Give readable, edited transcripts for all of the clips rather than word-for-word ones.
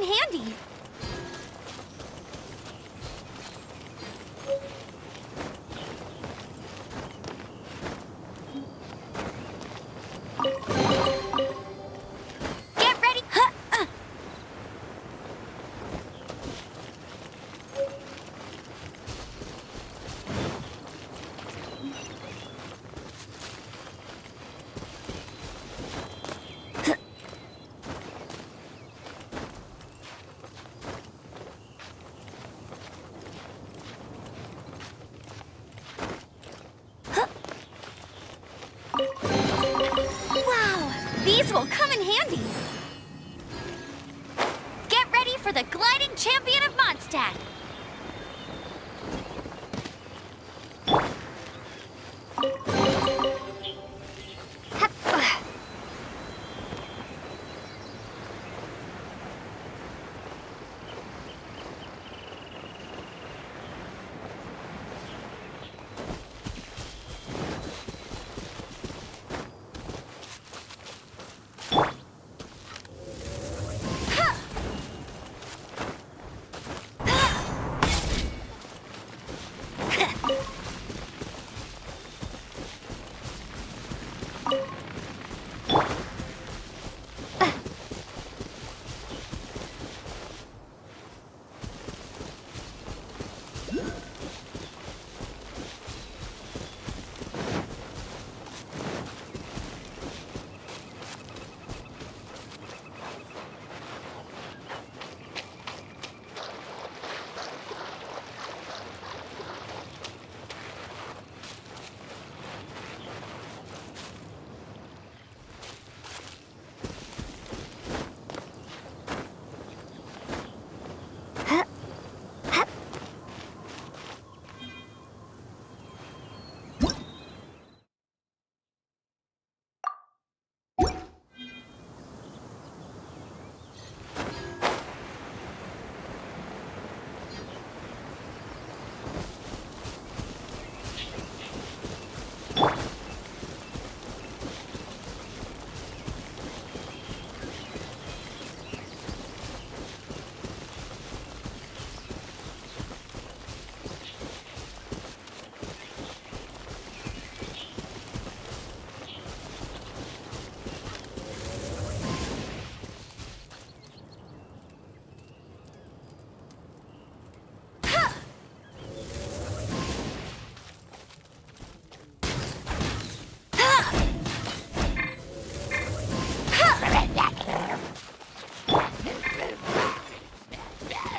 handy. Get ready. Wow, these will come in handy. Get ready for the gliding champion of Mondstadt.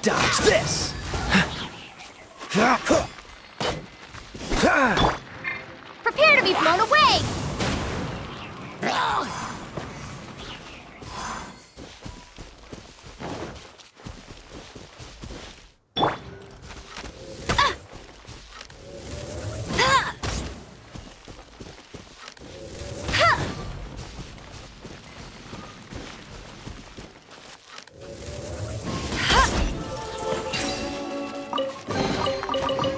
Dodge this! Prepare to be blown away!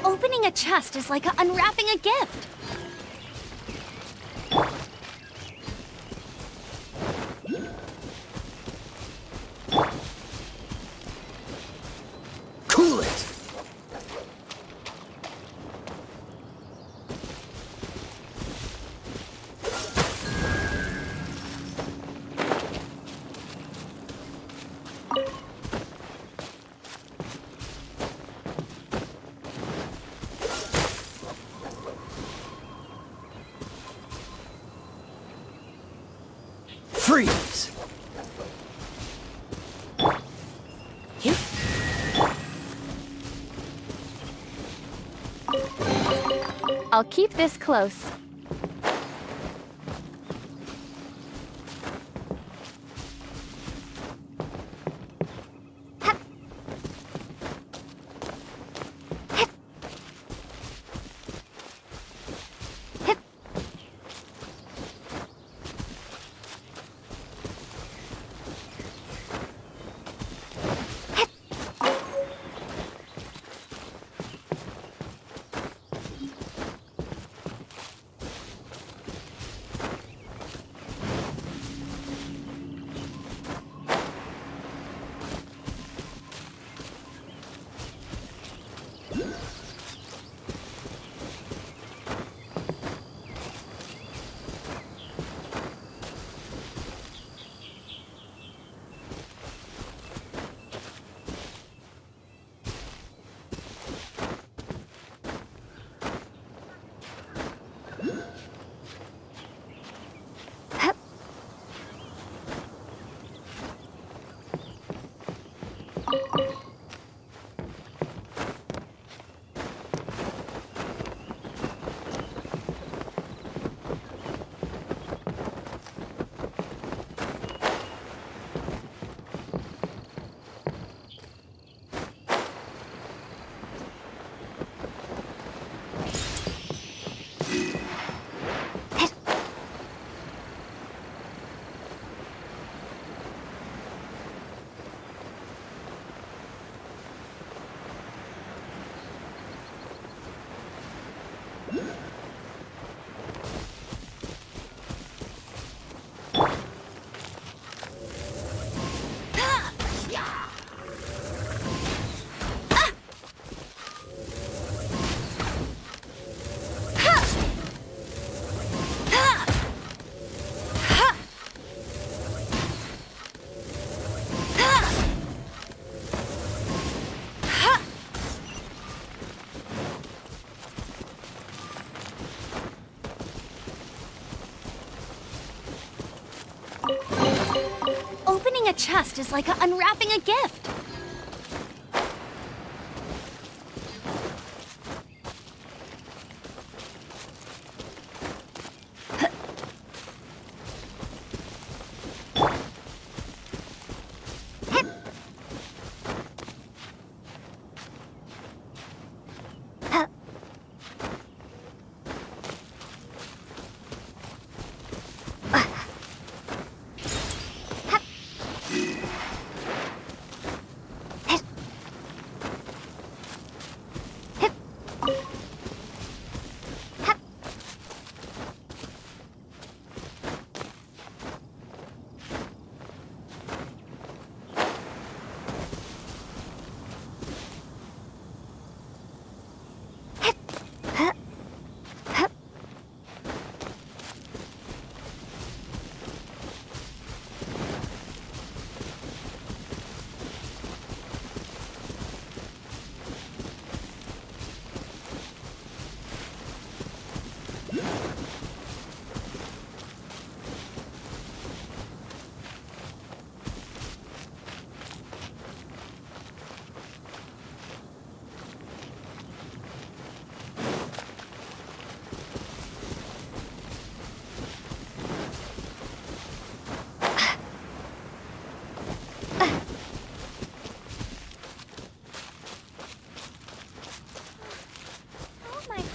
Opening a chest is like unwrapping a gift. Cool it! Freeze! I'll keep this close. Opening a chest is like unwrapping a gift.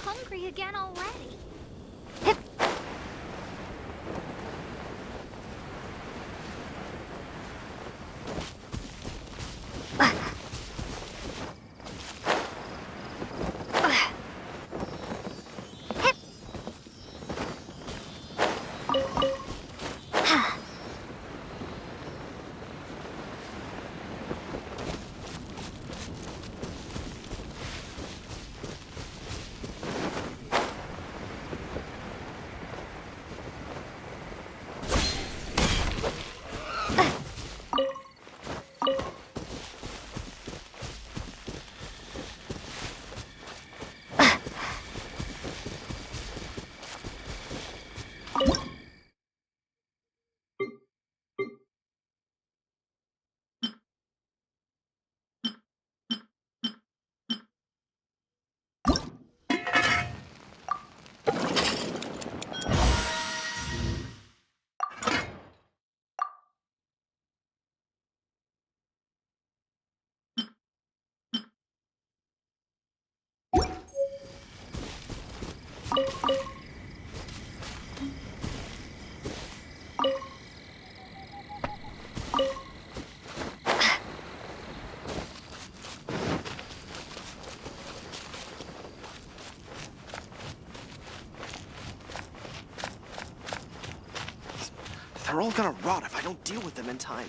Hungry again already. They're all gonna rot if I don't deal with them in time.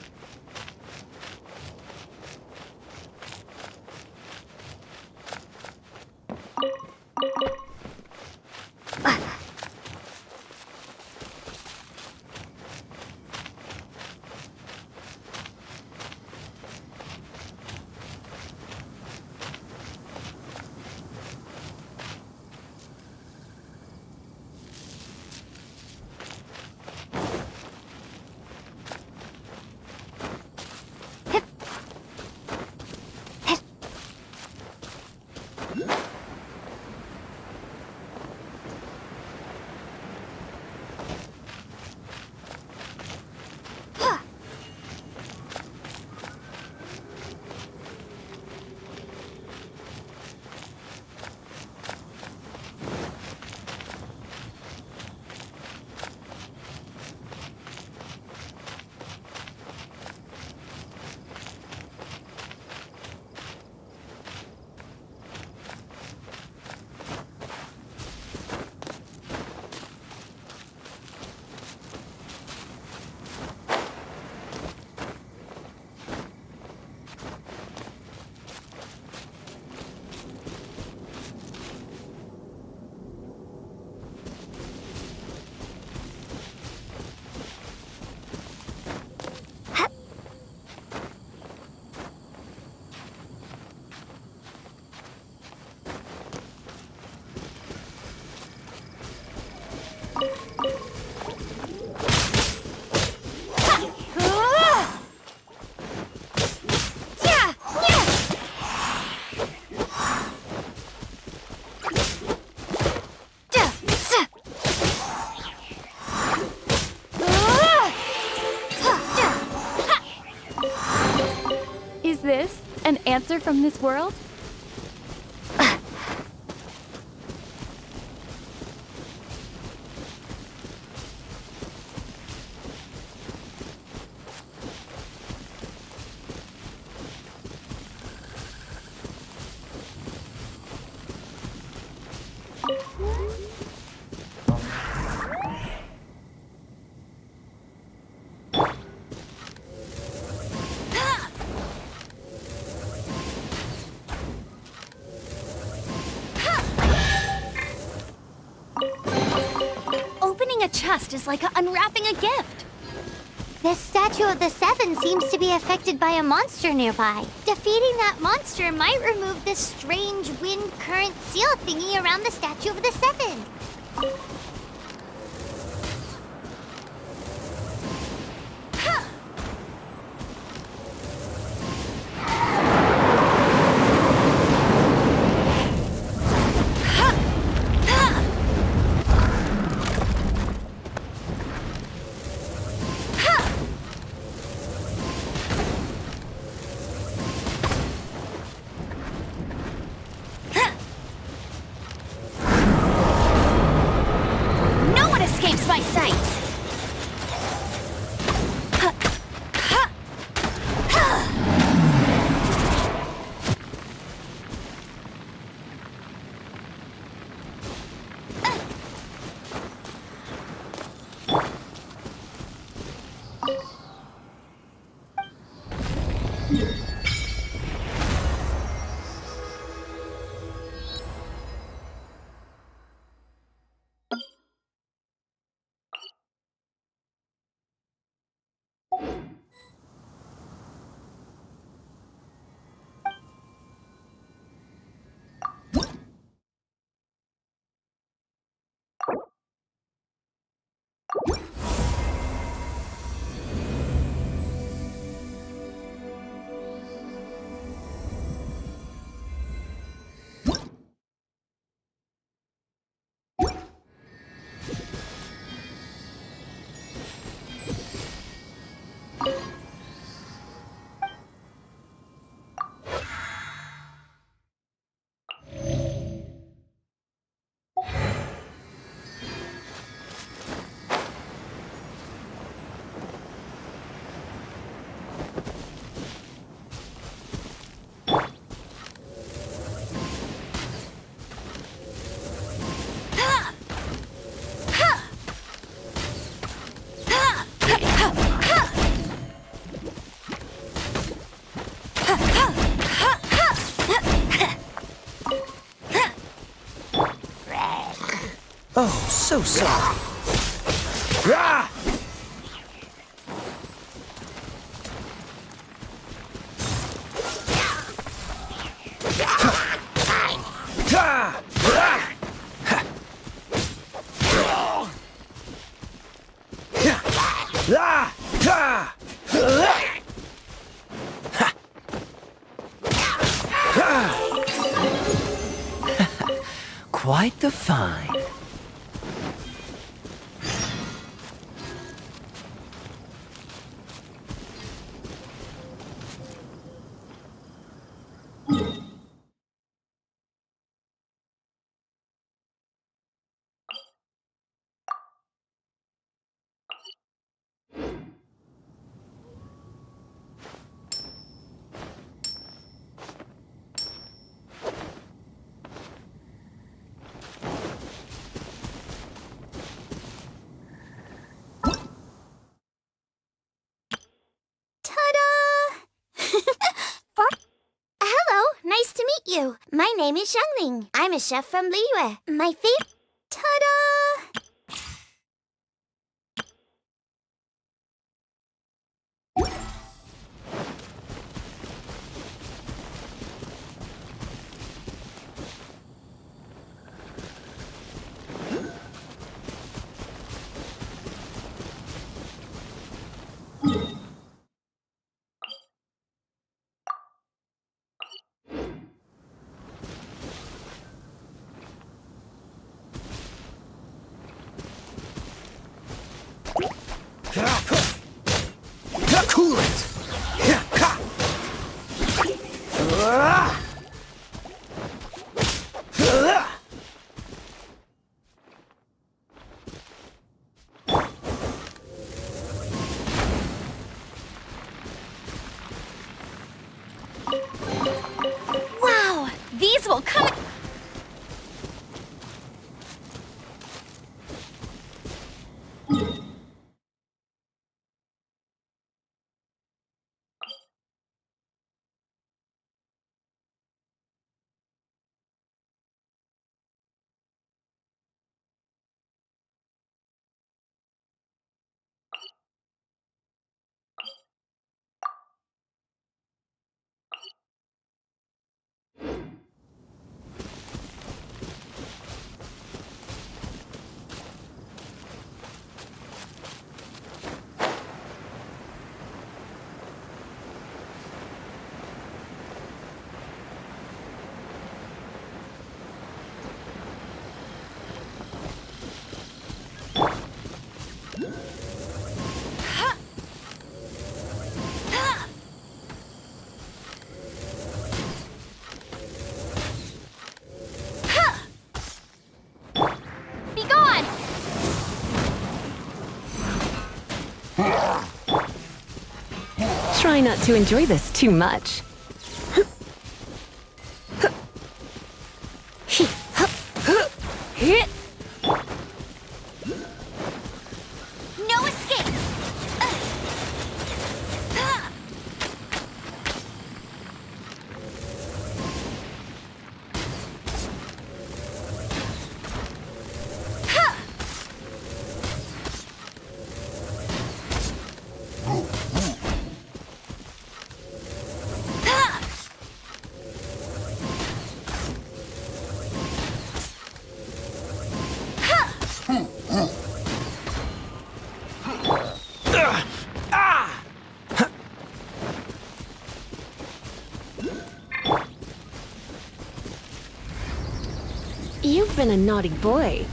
answer from this world? Opening a chest is like unwrapping a gift. This statue of the Seven seems to be affected by a monster nearby. Defeating that monster might remove this strange wind current seal thingy around the statue of the Seven. No one escapes my sights! Oh, so sorry. Ah! Quite the find. Hello, nice to meet you. My name is Xiangling. I'm a chef from Liyue. My favorite... Ta-da! Try not to enjoy this too much. No escape! You've been a naughty boy.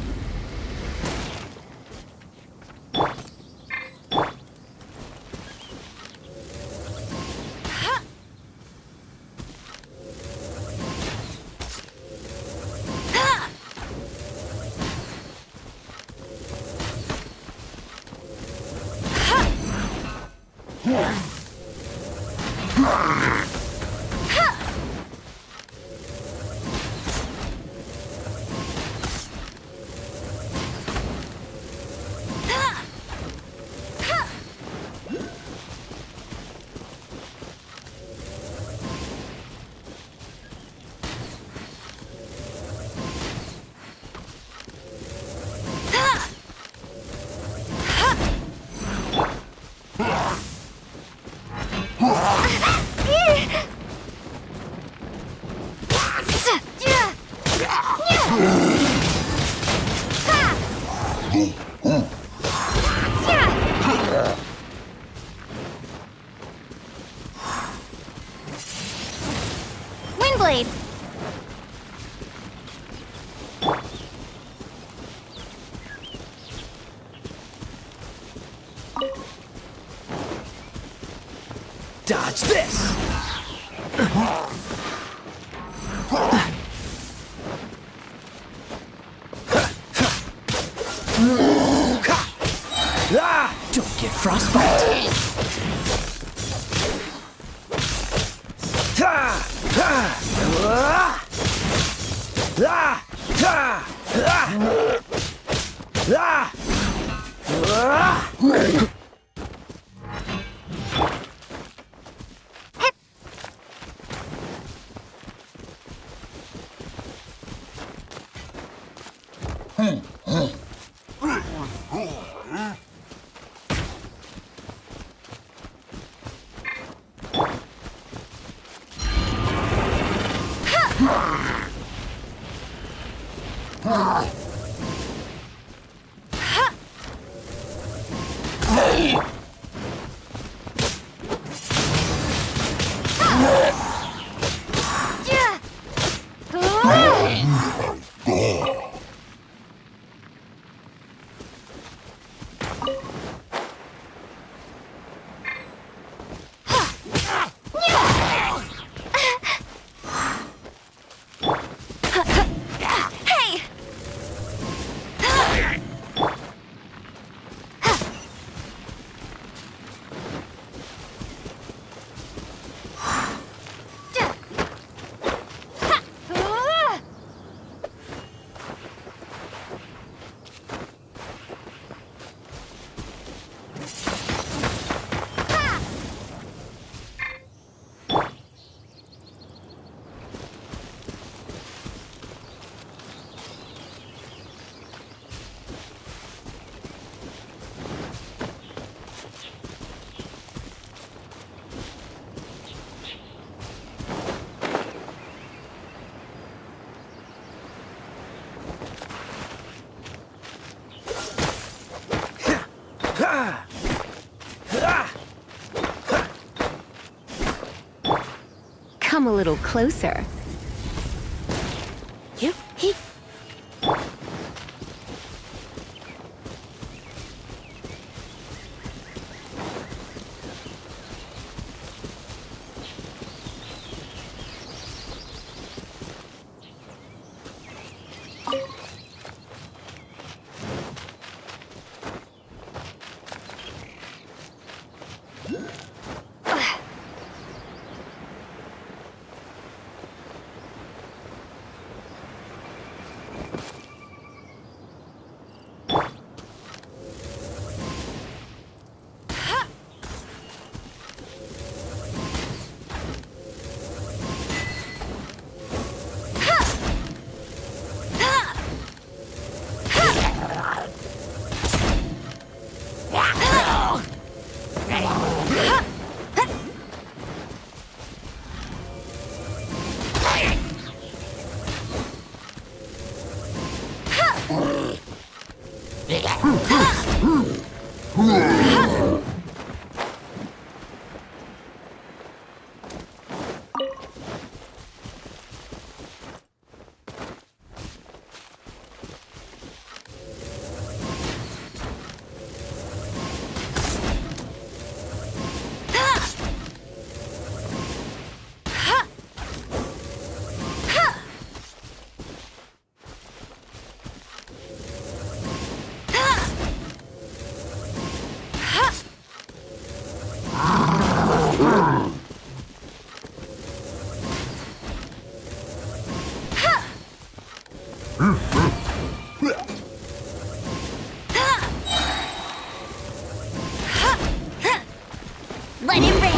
Windblade! Dodge this! Ah! Don't get frostbite! Ah! Ah! Ah! Ah! Ah! Ah! Ah! Ah! Hey! Come a little closer. Yep. Let it rain!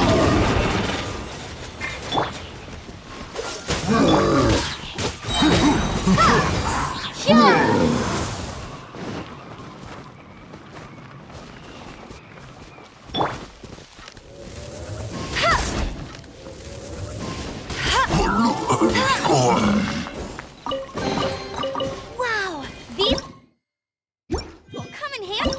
Wow! These will come in handy.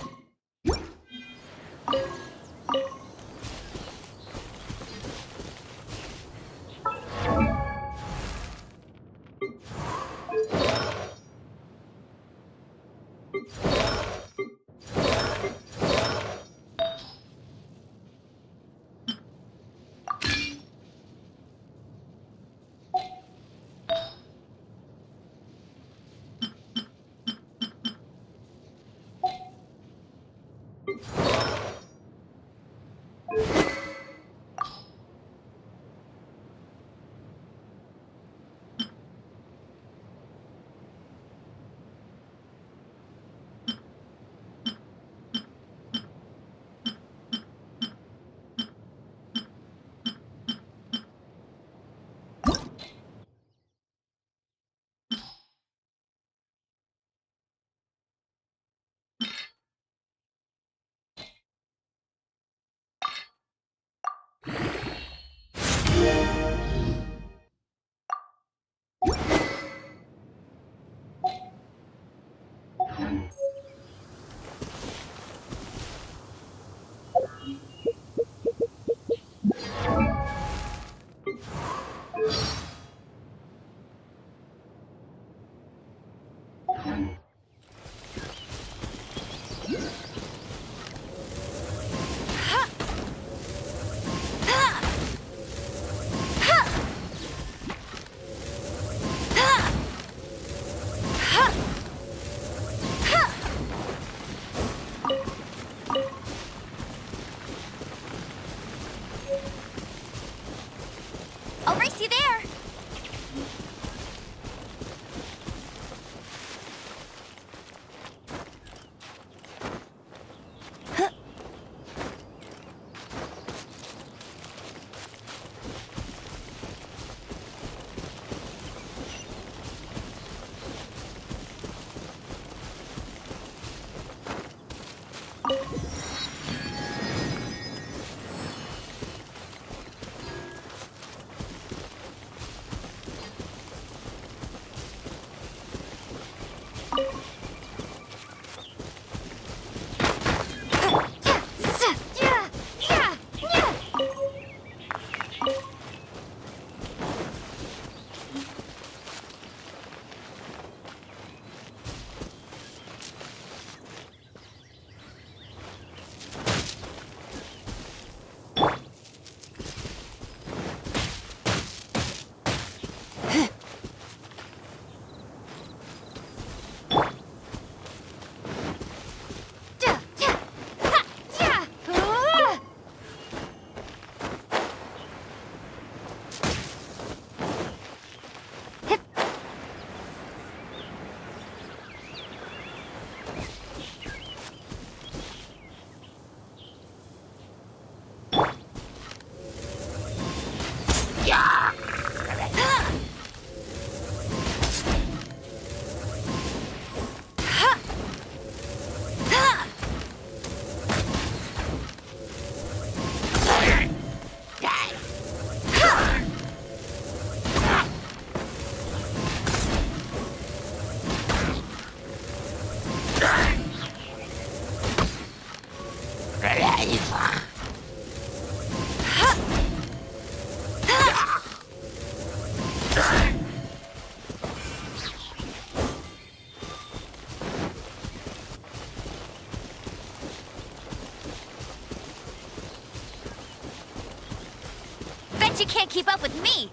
Bet you can't keep up with me.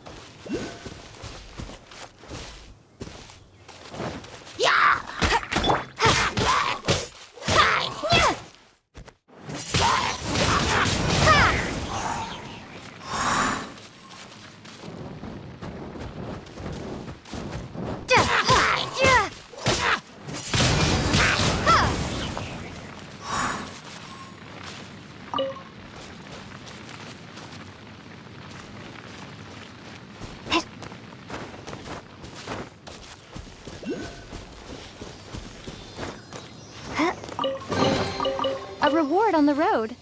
A reward on the road.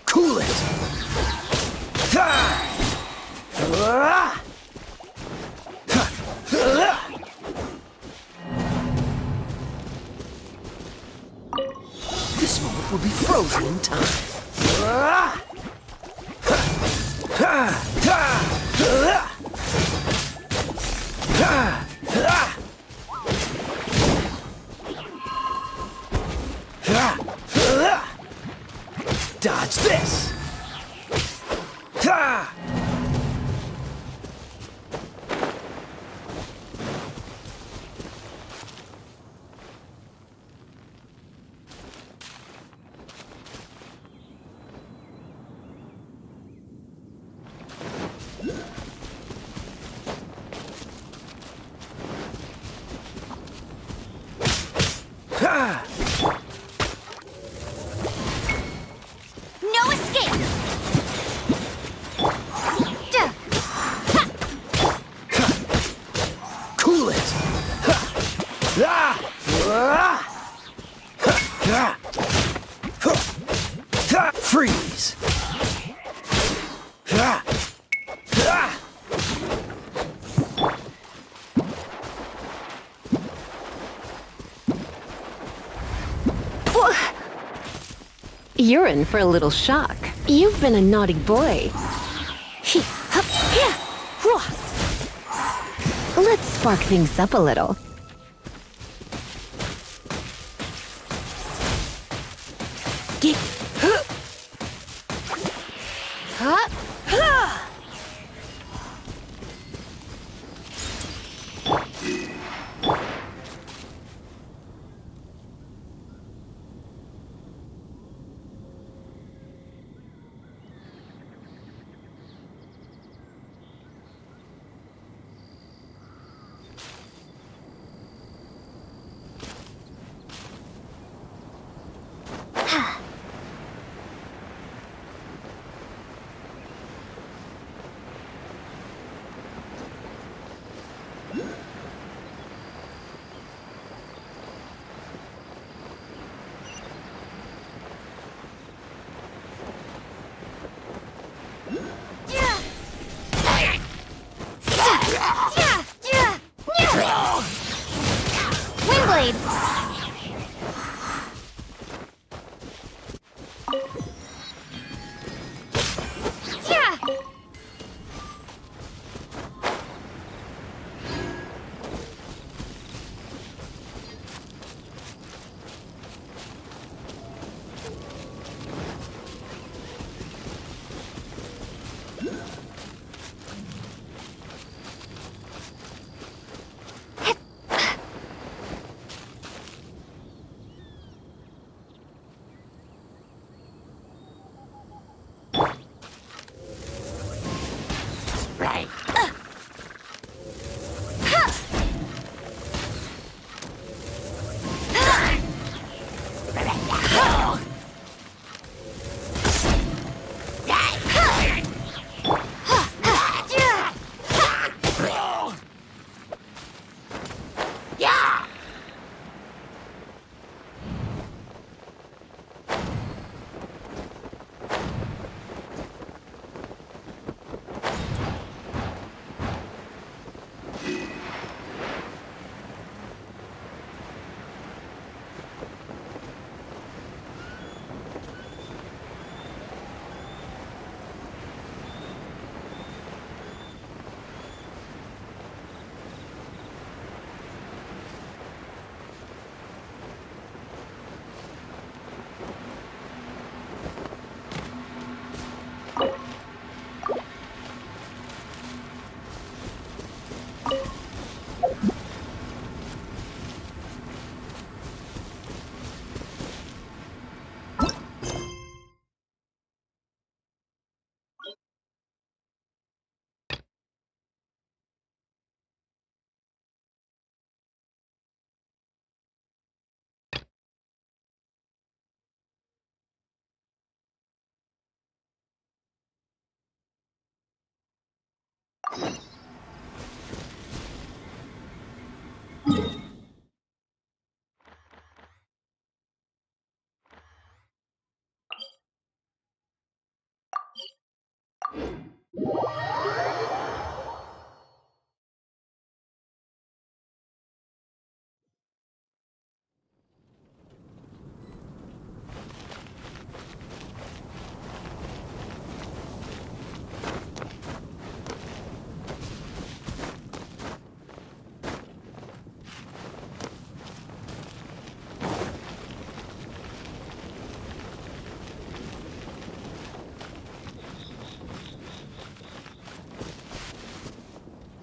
Cool it! This moment will be frozen in time. Dodge this! Ha! Ha! No escape! Cool it! Freeze! You're in for a little shock. You've been a naughty boy. Let's spark things up a little.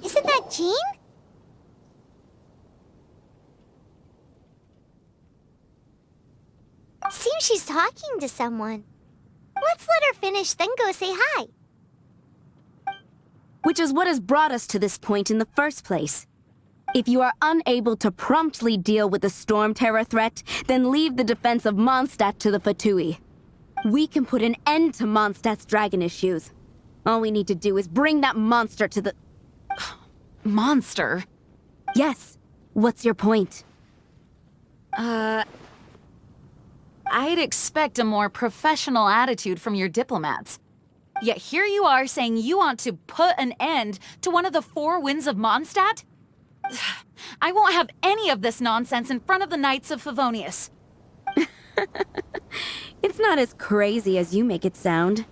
Isn't that Jean? Seems she's talking to someone. Let's let her finish, then go say hi. Which is what has brought us to this point in the first place. If you are unable to promptly deal with the Storm Terror threat, then leave the defense of Mondstadt to the Fatui. We can put an end to Mondstadt's dragon issues. All we need to do is bring that monster to the... Monster? Yes. What's your point? I'd expect a more professional attitude from your diplomats. Yet here you are saying you want to put an end to one of the four winds of Mondstadt? I won't have any of this nonsense in front of the Knights of Favonius. It's not as crazy as you make it sound.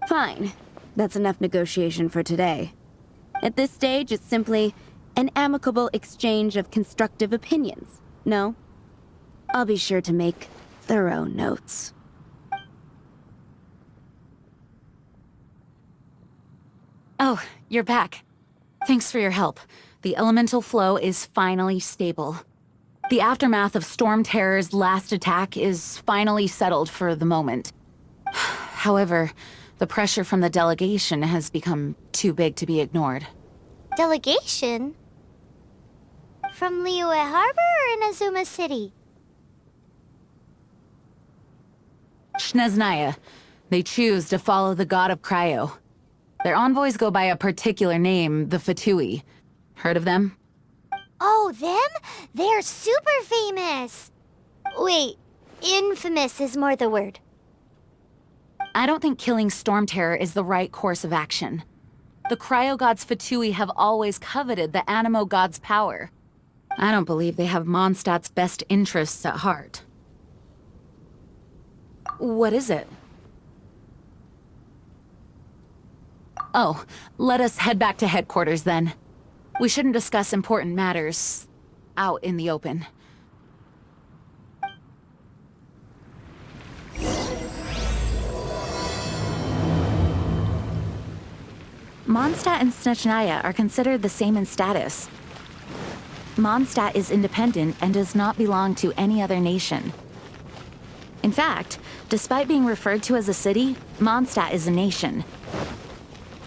Fine. That's enough negotiation for today. At this stage, it's simply an amicable exchange of constructive opinions. No? I'll be sure to make thorough notes. Oh, you're back. Thanks for your help. The elemental flow is finally stable. The aftermath of Storm Terror's last attack is finally settled for the moment. However, the pressure from the delegation has become too big to be ignored. Delegation? From Liyue Harbor or Inazuma City? Snezhnaya. They choose to follow the god of Cryo. Their envoys go by a particular name, the Fatui. Heard of them? Oh, them? They're super famous! Wait, infamous is more the word. I don't think killing Storm Terror is the right course of action. The Cryo God's Fatui have always coveted the Animo God's power. I don't believe they have Mondstadt's best interests at heart. What is it? Oh, let us head back to headquarters then. We shouldn't discuss important matters out in the open. Mondstadt and Snezhnaya are considered the same in status. Mondstadt is independent and does not belong to any other nation. In fact, despite being referred to as a city, Mondstadt is a nation.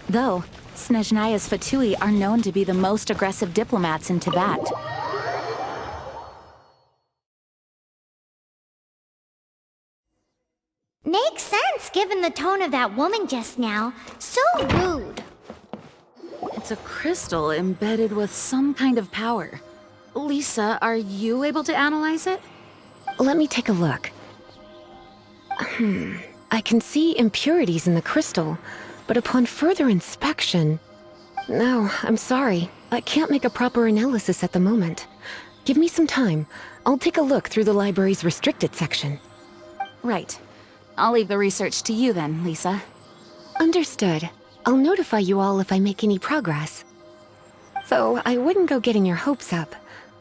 Though, Snezhnaya's Fatui are known to be the most aggressive diplomats in Tibet. Makes sense given the tone of that woman just now. So rude. It's a crystal embedded with some kind of power. Lisa, are you able to analyze it? Let me take a look. I can see impurities in the crystal, but upon further inspection... No, I'm sorry. I can't make a proper analysis at the moment. Give me some time. I'll take a look through the library's restricted section. Right. I'll leave the research to you then, Lisa. Understood. I'll notify you all if I make any progress. Though I wouldn't go getting your hopes up.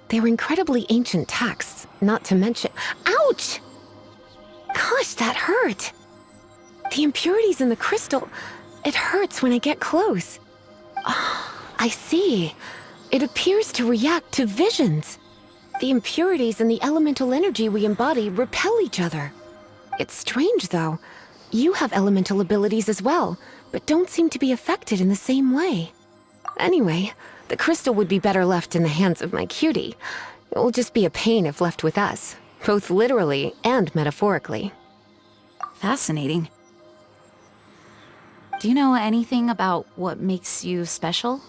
They're incredibly ancient texts, not to mention... Ouch! Gosh, that hurt! The impurities in the crystal... It hurts when I get close. Oh, I see. It appears to react to visions. The impurities and the elemental energy we embody repel each other. It's strange, though. You have elemental abilities as well, but don't seem to be affected in the same way. Anyway, the crystal would be better left in the hands of my cutie. It will just be a pain if left with us, both literally and metaphorically. Fascinating. Do you know anything about what makes you special?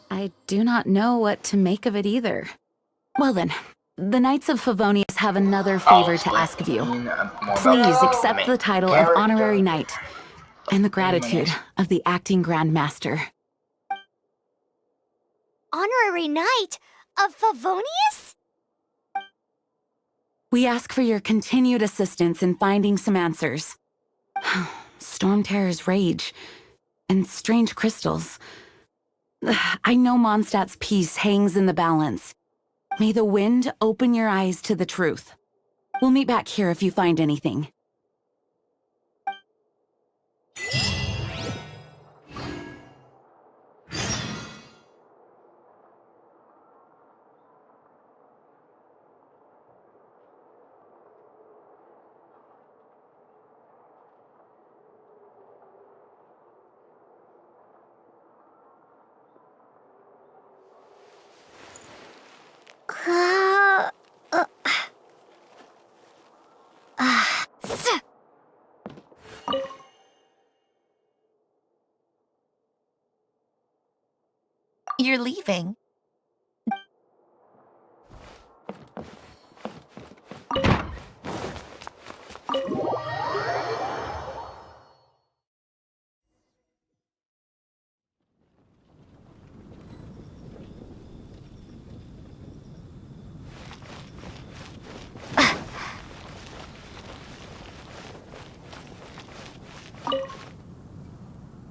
I do not know what to make of it either. Well then, the Knights of Favonius have another favor to ask of you. Please accept the title of Honorary Knight and the gratitude of the Acting Grand Master. Honorary Knight of Favonius? We ask for your continued assistance in finding some answers. Storm Terror's rage and strange crystals. I know Mondstadt's peace hangs in the balance. May the wind open your eyes to the truth. We'll meet back here if you find anything. You're leaving.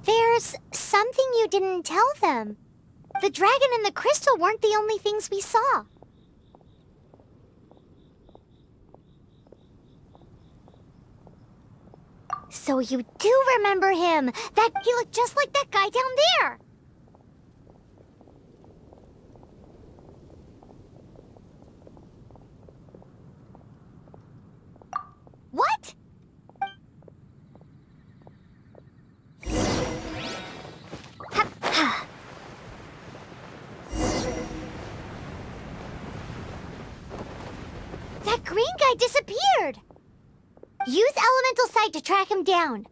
There's something you didn't tell them. The dragon and the crystal weren't the only things we saw. So you do remember him! He looked just like that guy down there! What? That green guy disappeared! Use Elemental Sight to track him down.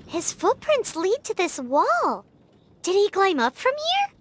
His footprints lead to this wall. Did he climb up from here?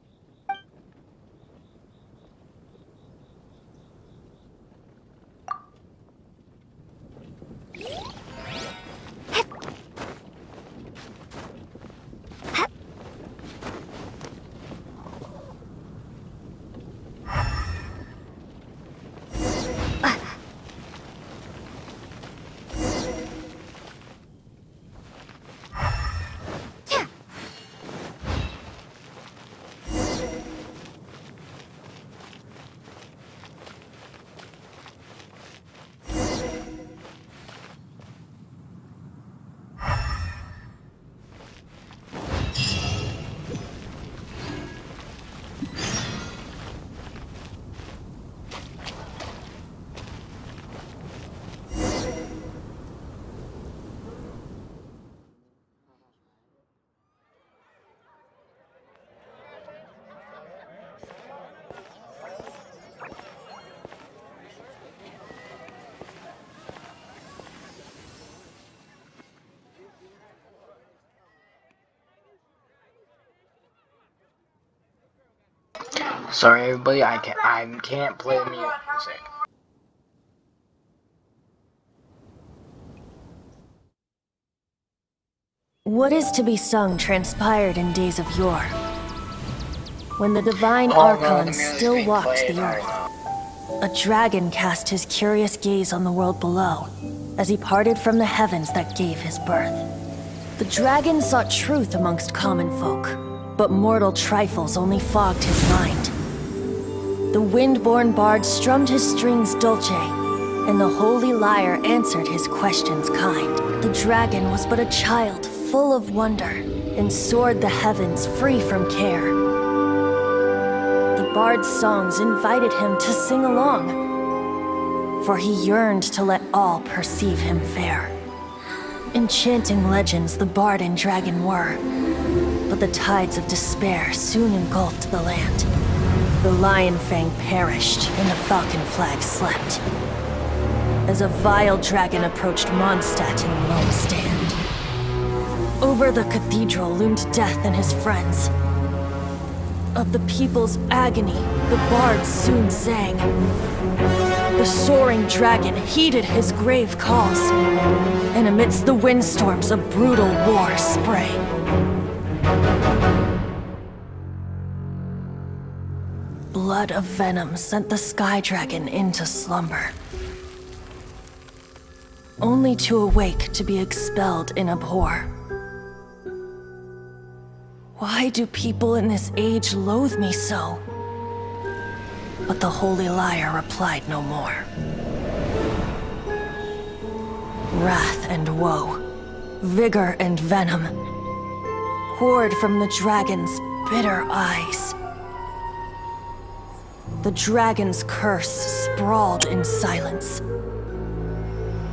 Sorry everybody, I can't play the music. What is to be sung transpired in days of yore, when the divine Archon still walked the earth. A dragon cast his curious gaze on the world below, as he parted from the heavens that gave his birth. The dragon sought truth amongst common folk, but mortal trifles only fogged his mind. The wind-born bard strummed his strings dulce, and the holy lyre answered his questions kind. The dragon was but a child full of wonder, and soared the heavens free from care. The bard's songs invited him to sing along, for he yearned to let all perceive him fair. Enchanting legends the bard and dragon were, but the tides of despair soon engulfed the land. The lion fang perished, and the falcon flag slept, as a vile dragon approached Mondstadt in lone stand. Over the cathedral loomed death and his friends. Of the people's agony, the bard soon sang. The soaring dragon heeded his grave calls, and amidst the windstorms a brutal war sprang. Blood of venom sent the sky dragon into slumber, only to awake to be expelled in abhor. Why do people in this age loathe me so? But the holy lyre replied no more. Wrath and woe, vigor and venom, poured from the dragon's bitter eyes. The dragon's curse sprawled in silence,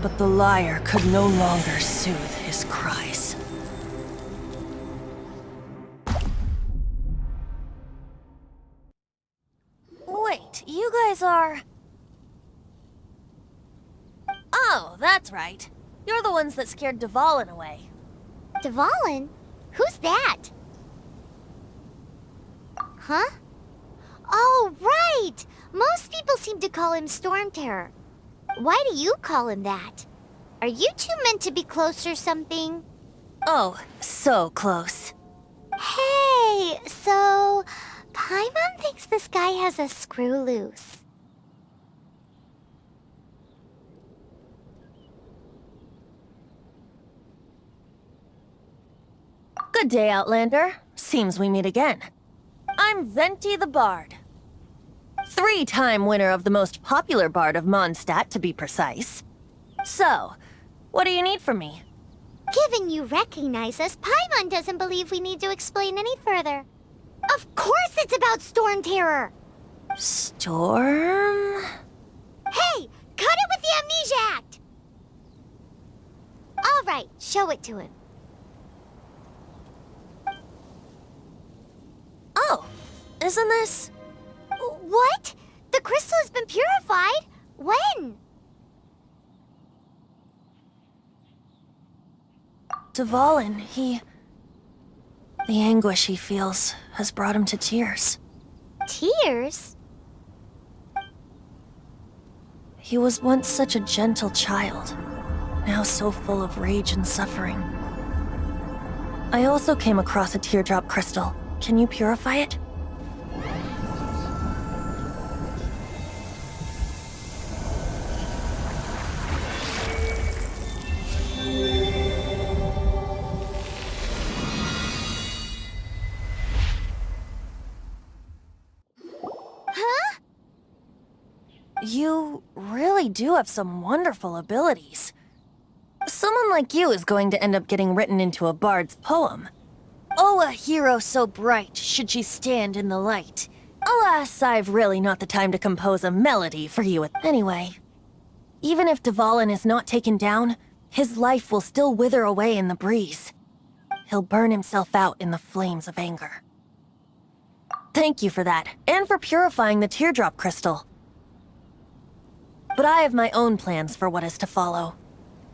but the lyre could no longer soothe his cries. Wait, you guys are... Oh, that's right. You're the ones that scared Dvalin away. Dvalin? Who's that? Huh? Oh, right! Most people seem to call him Storm Terror. Why do you call him that? Are you two meant to be close or something? Oh, so close. Hey, so... Paimon thinks this guy has a screw loose. Good day, Outlander. Seems we meet again. I'm Venti the Bard. 3-time winner of the most popular bard of Mondstadt, to be precise. So, what do you need from me? Given you recognize us, Paimon doesn't believe we need to explain any further. Of course it's about Storm Terror! Storm? Hey! Cut it with the Amnesia Act! Alright, show it to him. Oh, isn't this... What? The crystal has been purified? When? Dvalin, he... The anguish he feels has brought him to tears. Tears? He was once such a gentle child, now so full of rage and suffering. I also came across a teardrop crystal. Can you purify it? Huh? You really do have some wonderful abilities. Someone like you is going to end up getting written into a bard's poem. Oh, a hero so bright, should she stand in the light. Alas, I've really not the time to compose a melody for you. Anyway, even if Dvalin is not taken down, his life will still wither away in the breeze. He'll burn himself out in the flames of anger. Thank you for that, and for purifying the teardrop crystal. But I have my own plans for what is to follow.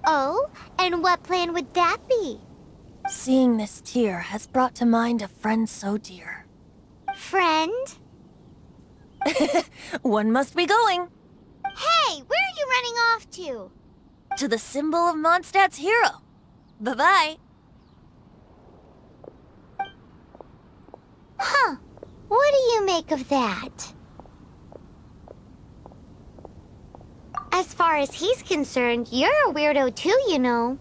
Oh, and what plan would that be? Seeing this tear has brought to mind a friend so dear. Friend? One must be going. Hey, where are you running off to? To the symbol of Mondstadt's hero. Bye-bye. Huh. What do you make of that? As far as he's concerned, you're a weirdo too, you know.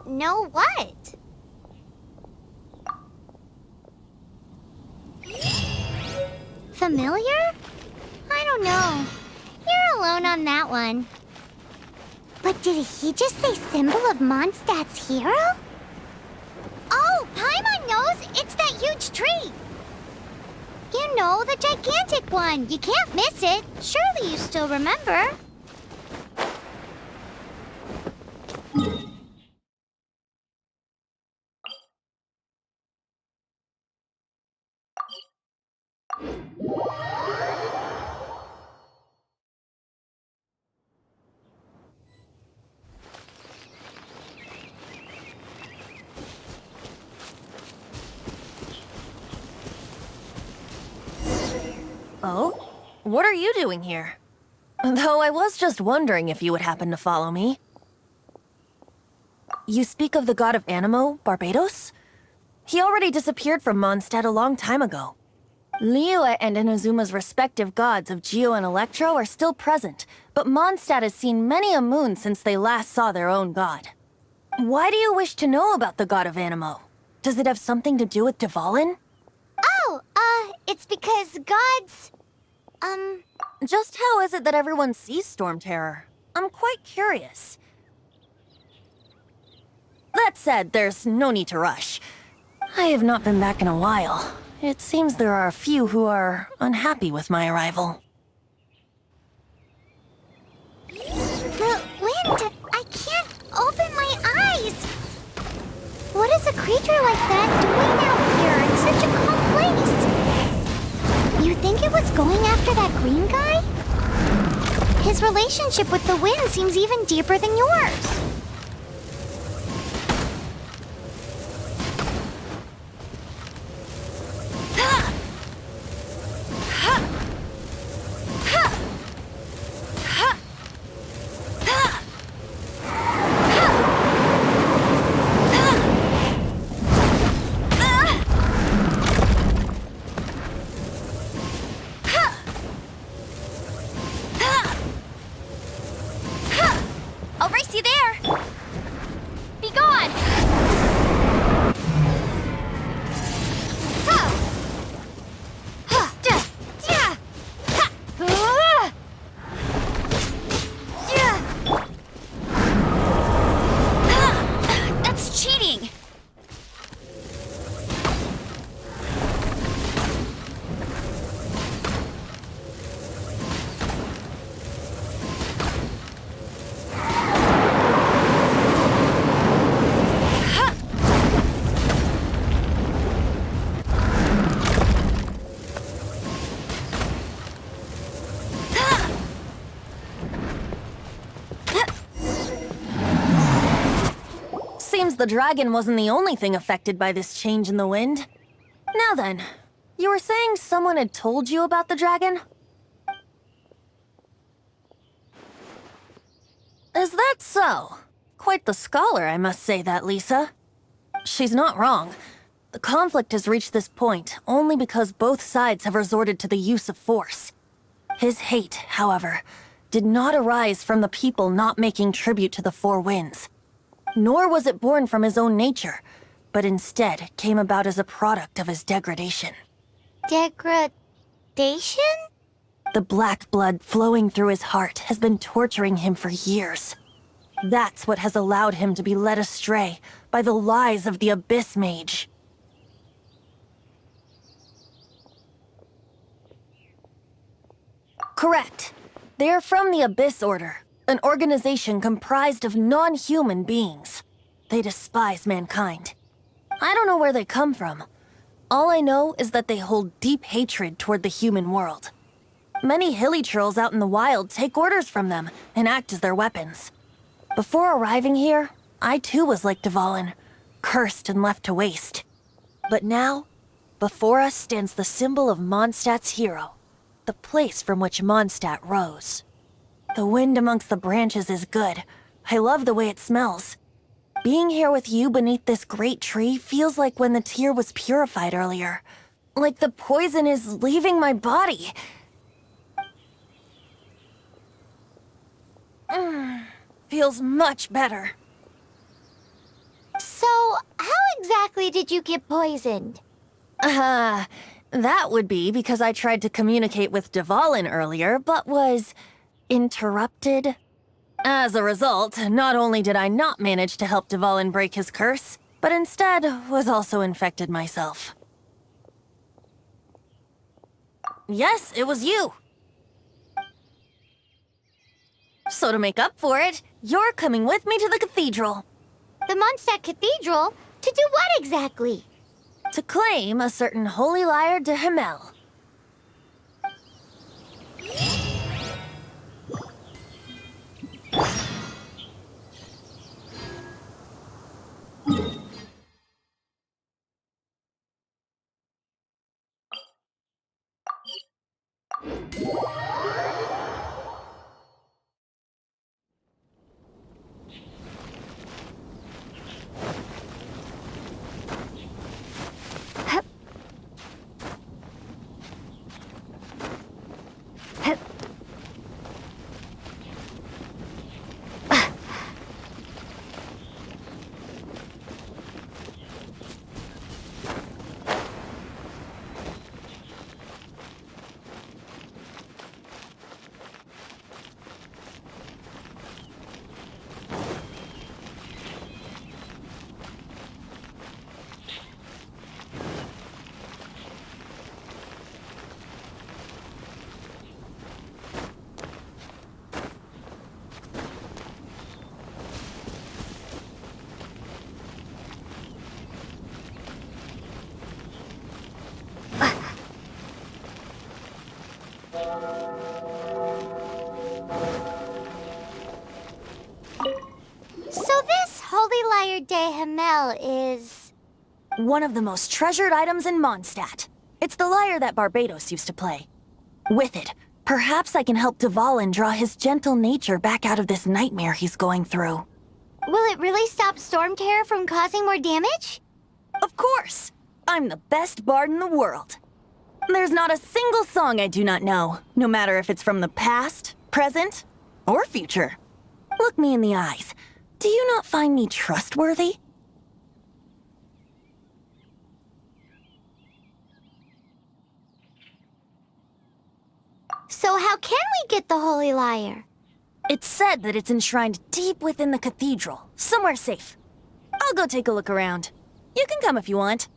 Know what? familiar? I don't know. You're alone on that one. But did he just say symbol of Mondstadt's hero? Oh, Paimon knows! It's that huge tree! You know, the gigantic one. You can't miss it. Surely you still remember. Oh? What are you doing here? Though I was just wondering if you would happen to follow me. You speak of the god of Animo, Barbados? He already disappeared from Mondstadt a long time ago. Liyue and Inazuma's respective gods of Geo and Electro are still present, but Mondstadt has seen many a moon since they last saw their own god. Why do you wish to know about the god of Animo? Does it have something to do with Dvalin? Oh, it's because gods... Just how is it that everyone sees Storm Terror? I'm quite curious. That said, there's no need to rush. I have not been back in a while. It seems there are a few who are unhappy with my arrival. The wind! I can't open my eyes! What is a creature like that doing out here in such a calm place? You think it was going after that green guy? His relationship with the wind seems even deeper than yours. I'll race you there! Be gone! That's cheating! Seems the dragon wasn't the only thing affected by this change in the wind. Now then, you were saying someone had told you about the dragon? Is that so? Quite the scholar, I must say that, Lisa. She's not wrong. The conflict has reached this point only because both sides have resorted to the use of force. His hate, however, did not arise from the people not making tribute to the Four Winds. Nor was it born from his own nature, but instead came about as a product of his degradation. Degradation? The black blood flowing through his heart has been torturing him for years. That's what has allowed him to be led astray by the lies of the Abyss Mage. Correct. They are from the Abyss Order, an organization comprised of non-human beings. They despise mankind. I don't know where they come from. All I know is that they hold deep hatred toward the human world. Many hilly trolls out in the wild take orders from them and act as their weapons. Before arriving here, I too was like Dvalin, cursed and left to waste. But now, before us stands the symbol of Mondstadt's hero, the place from which Mondstadt rose. The wind amongst the branches is good. I love the way it smells. Being here with you beneath this great tree feels like when the tear was purified earlier. Like the poison is leaving my body. Feels much better. So, how exactly did you get poisoned? That would be because I tried to communicate with Dvalin earlier, but was interrupted. As a result, not only did I not manage to help Dvalin break his curse, but instead was also infected myself. Yes, it was you. So to make up for it, you're coming with me to the cathedral. The Mondstadt Cathedral? To do what exactly? To claim a certain holy lyre de Himmel. So this holy lyre de Himmel is... one of the most treasured items in Mondstadt. It's the lyre that Barbados used to play. With it, perhaps I can help Dvalin draw his gentle nature back out of this nightmare he's going through. Will it really stop Storm Terror from causing more damage? Of course! I'm the best bard in the world. There's not a single song I do not know, no matter if it's from the past, present, or future. Look me in the eyes. Do you not find me trustworthy? So how can we get the holy lyre? It's said that it's enshrined deep within the cathedral, somewhere safe. I'll go take a look around. You can come if you want.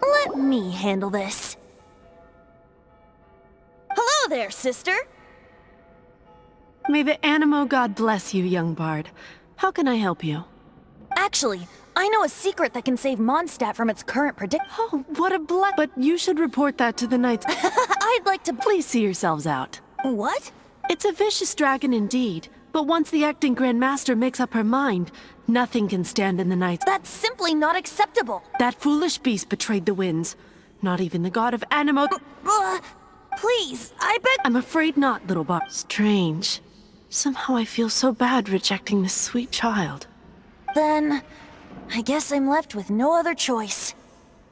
Let me handle this. Hello there, sister! May the Animo God bless you, young bard. How can I help you? Actually, I know a secret that can save Mondstadt from its current Oh, what a But you should report that to the knights. I'd like to- Please see yourselves out. What? It's a vicious dragon indeed, but once the acting Grand Master makes up her mind, nothing can stand in the night. That's simply not acceptable. That foolish beast betrayed the winds. Not even the god of Animo- Please, I beg- I'm afraid not, little bard. Strange. Somehow I feel so bad rejecting this sweet child. Then, I guess I'm left with no other choice.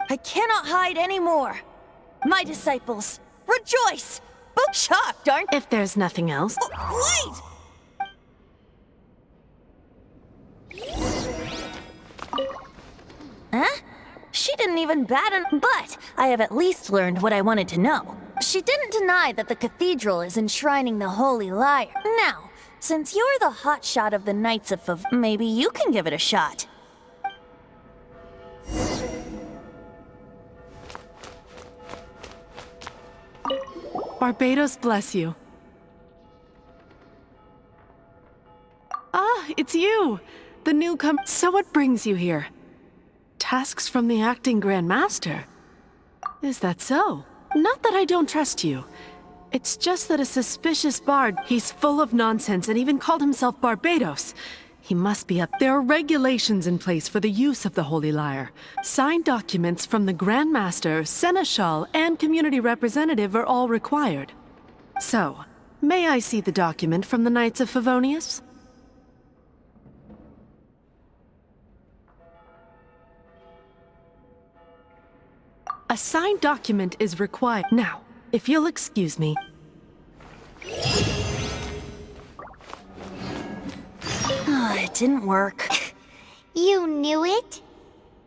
I cannot hide anymore. My disciples, rejoice! Both shocked, aren't- If there's nothing else. Wait! Huh? She didn't even bat an- But I have at least learned what I wanted to know. She didn't deny that the cathedral is enshrining the holy lyre. Now, since you're the hotshot of the Knights of maybe you can give it a shot. Barbados bless you. Ah, it's you! The newcomer. So what brings you here? Tasks from the acting Grand Master? Is that so? Not that I don't trust you. It's just that a suspicious bard, he's full of nonsense and even called himself Barbados. He must be up. There are regulations in place for the use of the Holy Lyre. Signed documents from the Grand Master, Seneschal, and community representative are all required. So, may I see the document from the Knights of Favonius? A signed document is required. Now, if you'll excuse me. It didn't work. You knew it?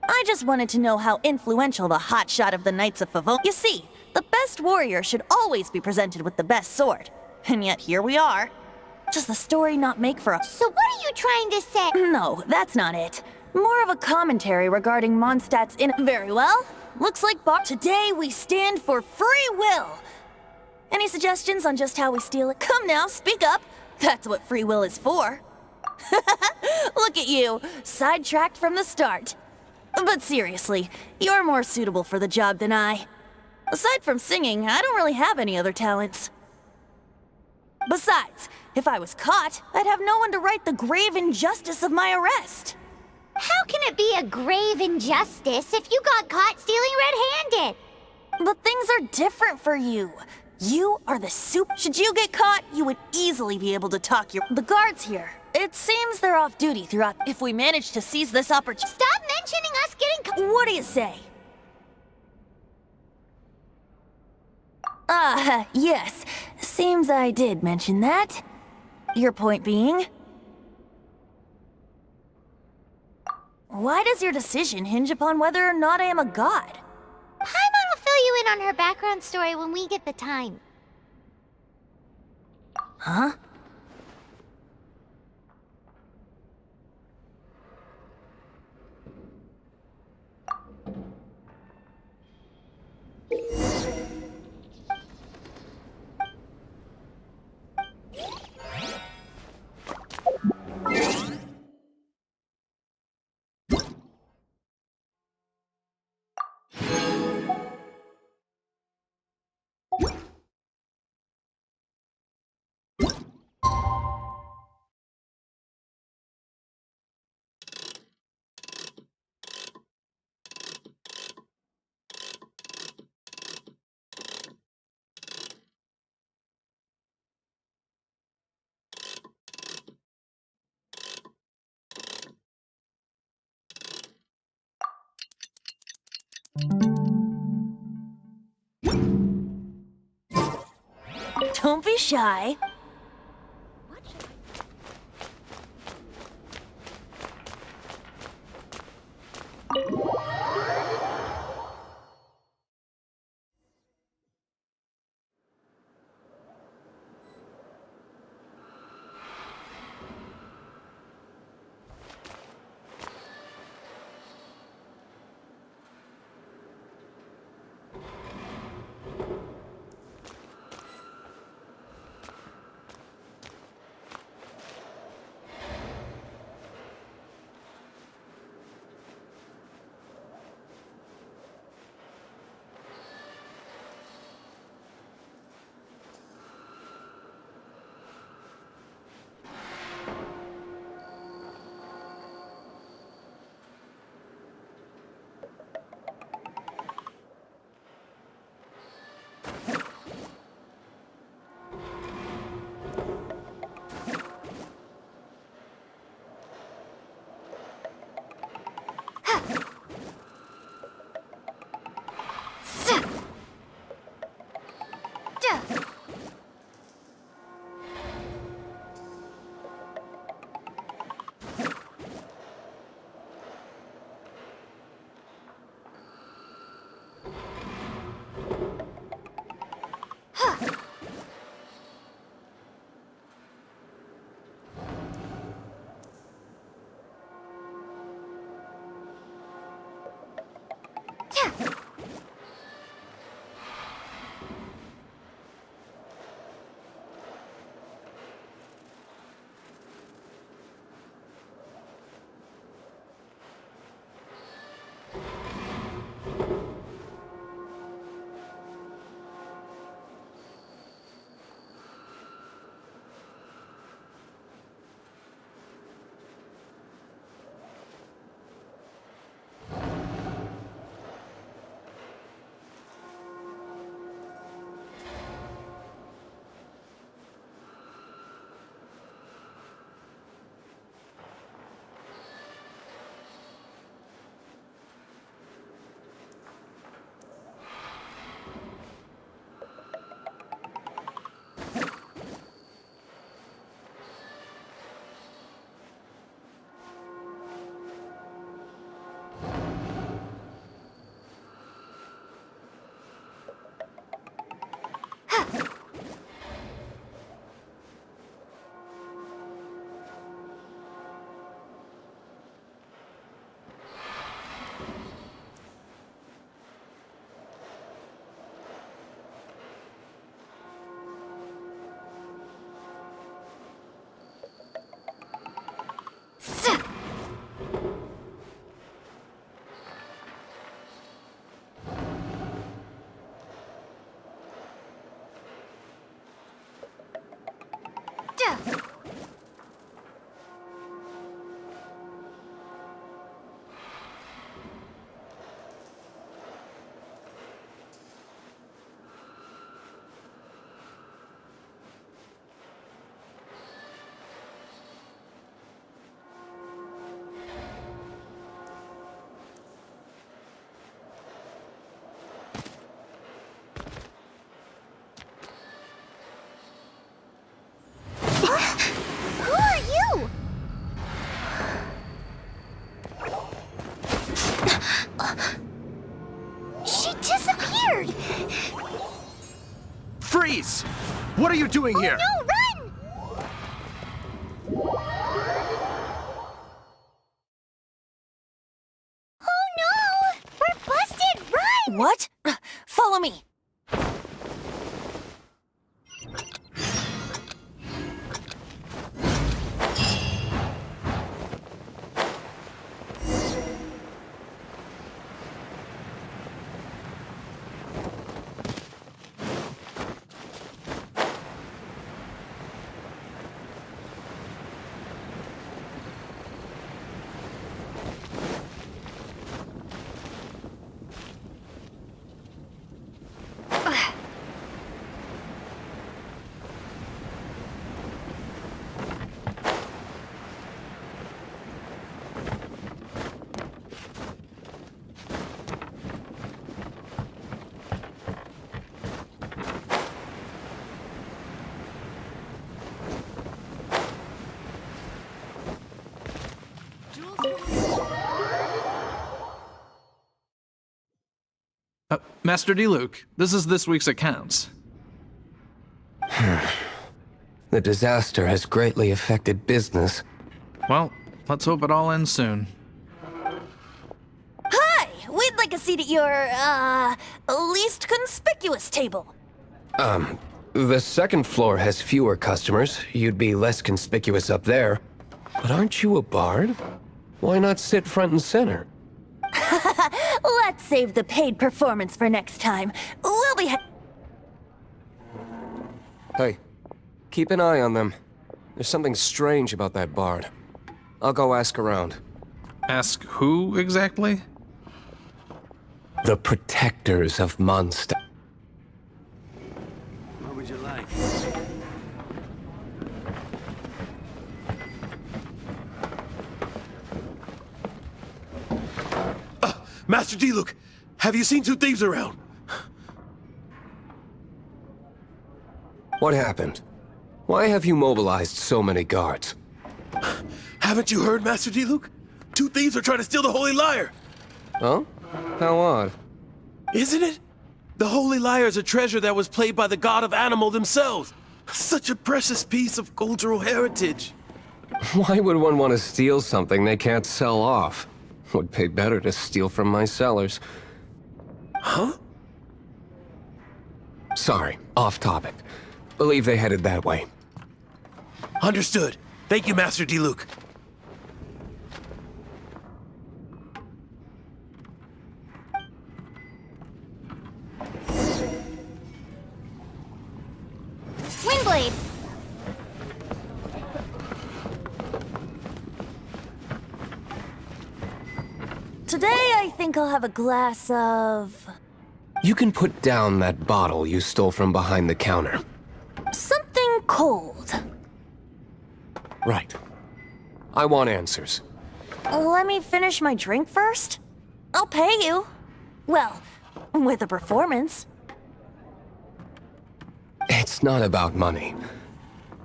I just wanted to know how influential the hotshot of the Knights of Favonius. You see, the best warrior should always be presented with the best sword. And yet here we are. Does the story not make for a... So what are you trying to say? No, that's not it. More of a commentary regarding Mondstadt's in... Very well. Looks like today we stand for free will. Any suggestions on just how we steal it? Come now, speak up. That's what free will is for. Look at you, sidetracked from the start. But seriously, you're more suitable for the job than I. Aside from singing, I don't really have any other talents. Besides, if I was caught, I'd have no one to right the grave injustice of my arrest. How can it be a grave injustice if you got caught stealing red-handed? But things are different for you. You are the soup. Should you get caught, you would easily be able to talk the guards here. It seems they're off duty throughout. If we manage to seize this opportunity... Stop mentioning us getting What do you say? Yes. Seems I did mention that. Your point being? Why does your decision hinge upon whether or not I am a god? Paimon will fill you in on her background story when we get the time. Huh? Don't be shy. What are you doing here? No, run! Oh no! We're busted! Run! What? Follow me. Master D-Luke, this is this week's accounts. The disaster has greatly affected business. Well, let's hope it all ends soon. Hi! We'd like a seat at your, least conspicuous table. The second floor has fewer customers. You'd be less conspicuous up there. But aren't you a bard? Why not sit front and center? Let's save the paid performance for next time. We'll be Hey, keep an eye on them. There's something strange about that bard. I'll go ask around. Ask who exactly? The protectors of Mondstadt. What would you like? Master D-Luke, have you seen two thieves around? What happened? Why have you mobilized so many guards? Haven't you heard, Master D-Luke? Two thieves are trying to steal the Holy Lyre. Oh? How odd. Isn't it? The Holy Lyre is a treasure that was played by the god of animal themselves. Such a precious piece of cultural heritage. Why would one want to steal something they can't sell off? Would pay better to steal from my sellers. Huh? Sorry, off topic. Believe they headed that way. Understood. Thank you, Master D-Luke. Windblade! Today, I think I'll have a glass of... You can put down that bottle you stole from behind the counter. something cold. Right. I want answers. Let me finish my drink first. I'll pay you. Well, with a performance. It's not about money.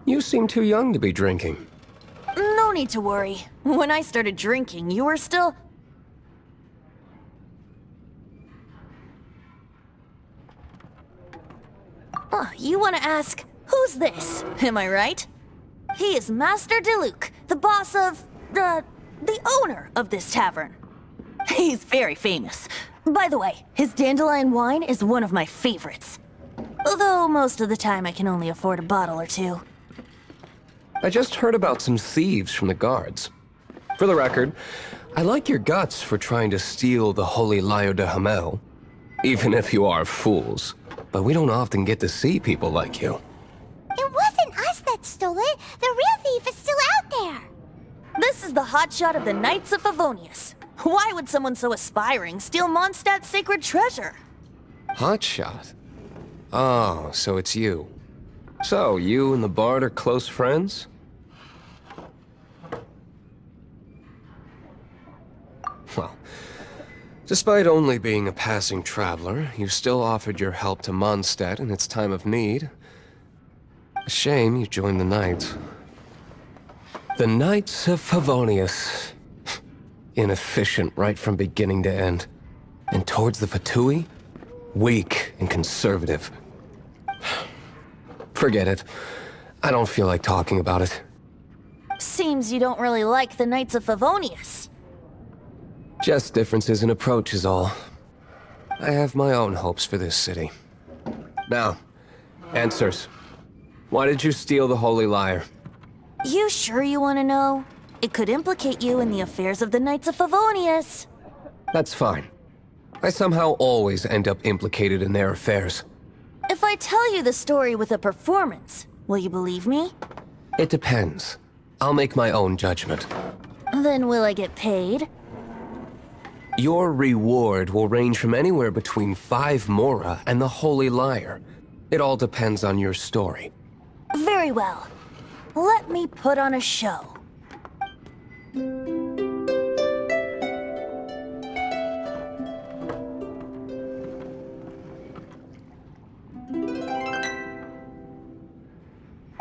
You seem too young to be drinking. No need to worry. When I started drinking, you were still... Oh, you want to ask, who's this? Am I right? He is Master DeLuke, the boss of... the owner of this tavern. He's very famous. By the way, his dandelion wine is one of my favorites. Although most of the time I can only afford a bottle or two. I just heard about some thieves from the guards. For the record, I like your guts for trying to steal the Holy Lyre de Hamel. Even if you are fools. But we don't often get to see people like you. It wasn't us that stole it. The real thief is still out there. This is the hotshot of the Knights of Favonius. Why would someone so aspiring steal Mondstadt's sacred treasure? Hotshot? Oh, so it's you. So, you and the Bard are close friends? Well, despite only being a passing traveler, you still offered your help to Mondstadt in its time of need. A shame you joined the Knights. The Knights of Favonius. Inefficient right from beginning to end. And towards the Fatui, weak and conservative. Forget it. I don't feel like talking about it. Seems you don't really like the Knights of Favonius. Just differences in approach is all. I have my own hopes for this city. Now, answers. Why did you steal the Holy Lyre? You sure you want to know? It could implicate you in the affairs of the Knights of Favonius. That's fine. I somehow always end up implicated in their affairs. If I tell you the story with a performance, will you believe me? It depends. I'll make my own judgment. Then will I get paid? Your reward will range from anywhere between 5 Mora and the Holy Lyre. It all depends on your story. Very well. Let me put on a show.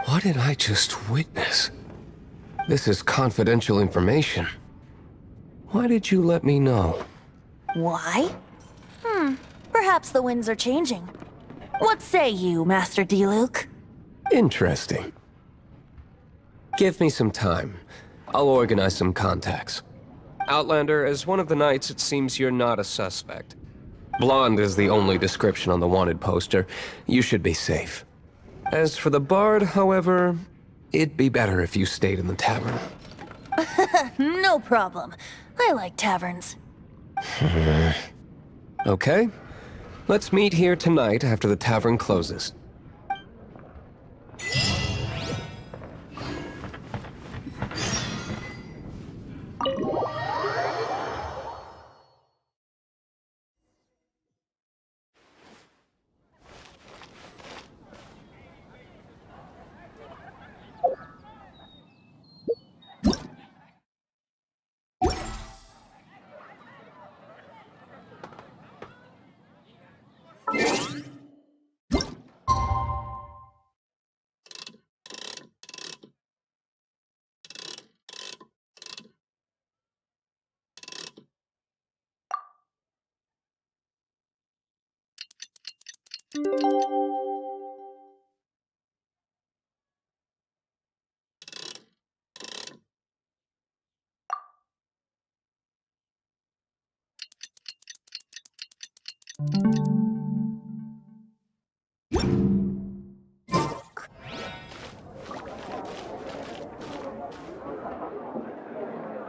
What did I just witness? This is confidential information. Why did you let me know? Why? Perhaps the winds are changing. What say you, Master Diluc? Interesting. Give me some time. I'll organize some contacts. Outlander, as one of the knights, it seems you're not a suspect. Blonde is the only description on the wanted poster. You should be safe. As for the bard, however, it'd be better if you stayed in the tavern. No problem. I like taverns. Okay. Let's meet here tonight after the tavern closes.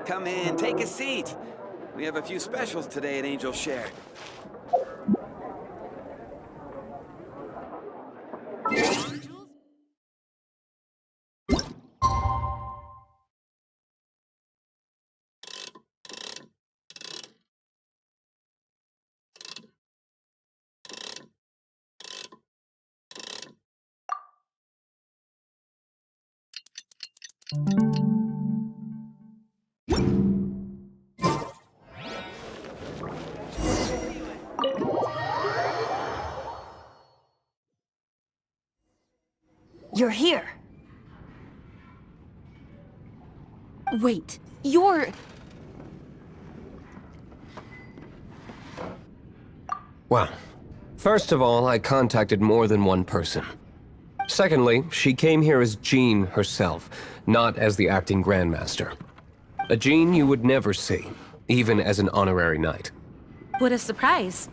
Come in, take a seat. We have a few specials today at Angel Share. You're here. Wait, you're... Well, first of all, I contacted more than one person. Secondly, she came here as Jean herself, not as the acting Grandmaster. A Jean you would never see, even as an honorary knight. What a surprise.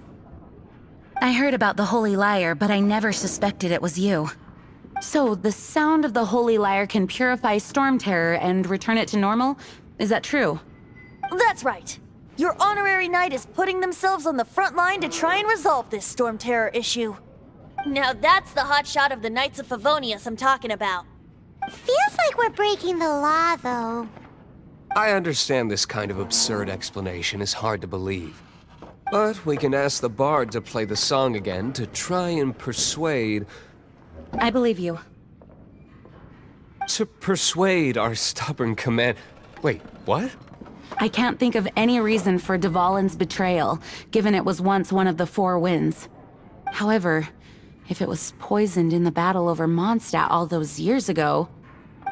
I heard about the Holy Lyre, but I never suspected it was you. So, the sound of the Holy Lyre can purify Storm Terror and return it to normal? Is that true? That's right. Your honorary knight is putting themselves on the front line to try and resolve this Storm Terror issue. Now that's the hotshot of the Knights of Favonius I'm talking about. Feels like we're breaking the law, though. I understand this kind of absurd explanation is hard to believe. But we can ask the bard to play the song again to try and persuade... I believe you. To persuade our stubborn command... Wait, what? I can't think of any reason for Dvalin's betrayal, given it was once one of the Four Winds. However, if it was poisoned in the battle over Mondstadt all those years ago,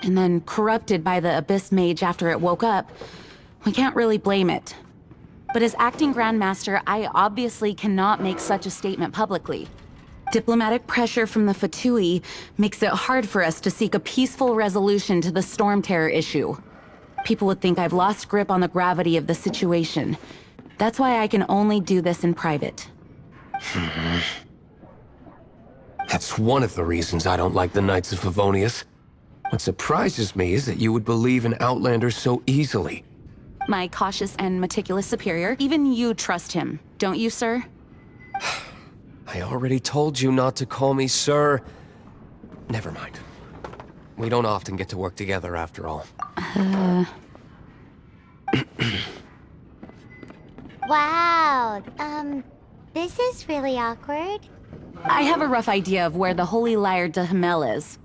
and then corrupted by the Abyss Mage after it woke up, we can't really blame it. But as acting Grandmaster, I obviously cannot make such a statement publicly. Diplomatic pressure from the Fatui makes it hard for us to seek a peaceful resolution to the storm terror issue. People would think I've lost grip on the gravity of the situation. That's why I can only do this in private. That's one of the reasons I don't like the Knights of Favonius. What surprises me is that you would believe in Outlanders so easily. My cautious and meticulous superior, even you trust him, don't you, sir? I already told you not to call me sir. Never mind. We don't often get to work together after all. Wow, this is really awkward. I have a rough idea of where the Holy Lyre de Himmel is.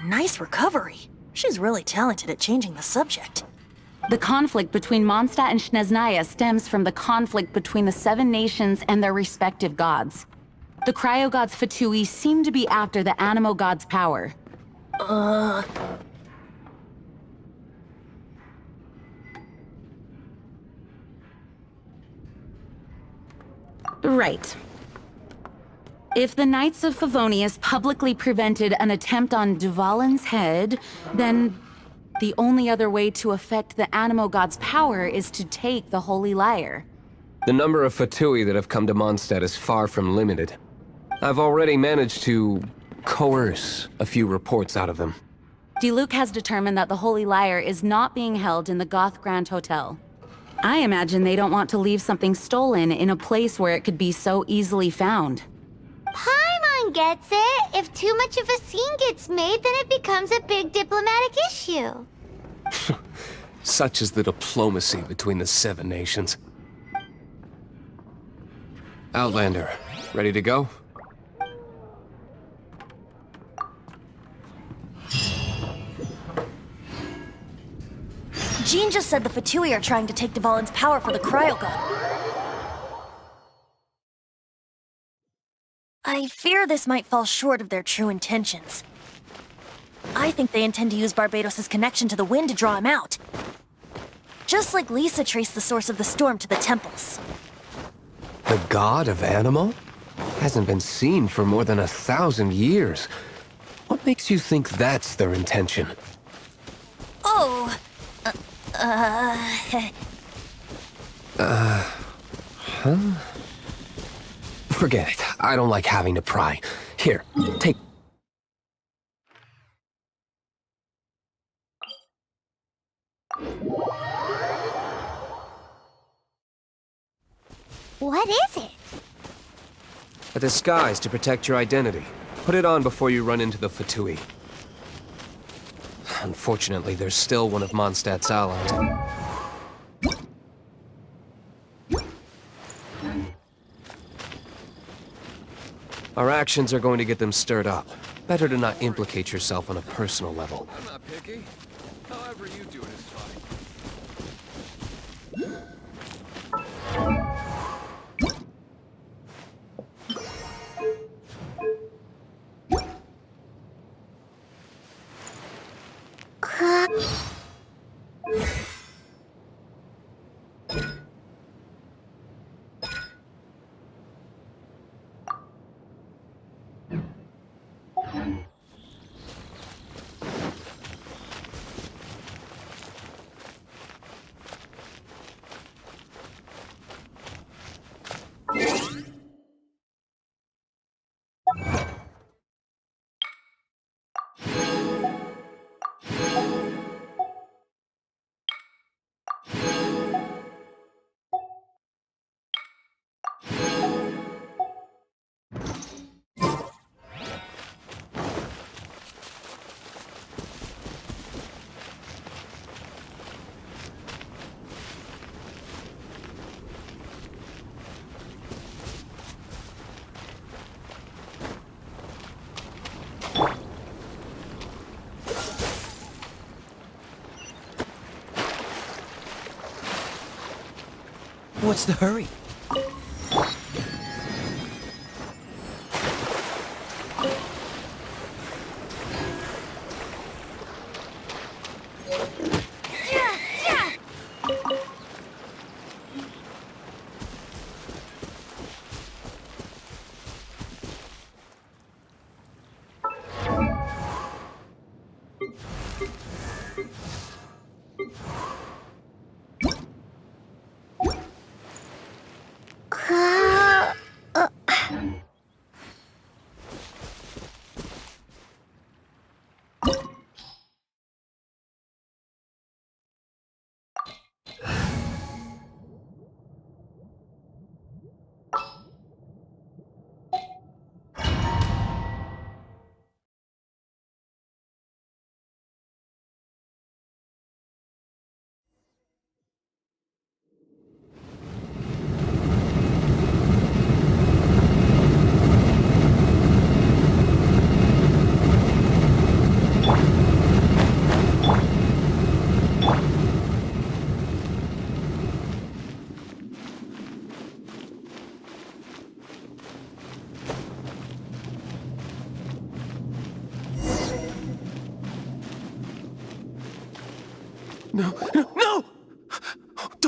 Nice recovery. She's really talented at changing the subject. The conflict between Mondstadt and Snezhnaya stems from the conflict between the 7 nations and their respective gods. The cryo-gods Fatui seem to be after the Animo god's power. Right. If the Knights of Favonius publicly prevented an attempt on Dvalin's head, then the only other way to affect the Animo god's power is to take the Holy Lyre. The number of Fatui that have come to Mondstadt is far from limited. I've already managed to coerce a few reports out of them. Diluc has determined that the Holy Lyre is not being held in the Goth Grand Hotel. I imagine they don't want to leave something stolen in a place where it could be so easily found. Paimon gets it. If too much of a scene gets made, then it becomes a big diplomatic issue. Such is the diplomacy between the 7 nations. Outlander, ready to go? Jean just said the Fatui are trying to take Dvalin's power for the cryogun. I fear this might fall short of their true intentions. I think they intend to use Barbados' connection to the wind to draw him out. Just like Lisa traced the source of the storm to the temples. The god of Animo? Hasn't been seen for more than 1,000 years. What makes you think that's their intention? Oh... Huh? Forget it. I don't like having to pry. Here, take... What is it? A disguise to protect your identity. Put it on before you run into the Fatui. Unfortunately, there's still one of Mondstadt's allies. Our actions are going to get them stirred up. Better to not implicate yourself on a personal level. I'm not picky. However you do it is fine. What's the hurry?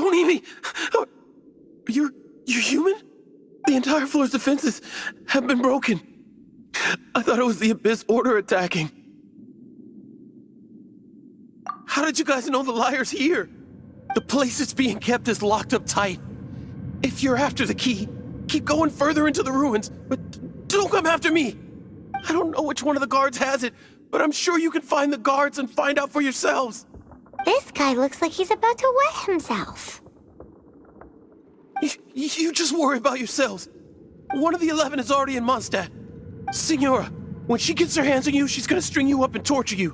Don't eat me! You're human? The entire floor's defenses have been broken. I thought it was the Abyss Order attacking. How did you guys know the liar's here? The place it's being kept is locked up tight. If you're after the key, keep going further into the ruins, but don't come after me. I don't know which one of the guards has it, but I'm sure you can find the guards and find out for yourselves. This guy looks like he's about to wet himself. You just worry about yourselves. One of the 11 is already in Mondstadt. Signora, when she gets her hands on you, she's gonna string you up and torture you.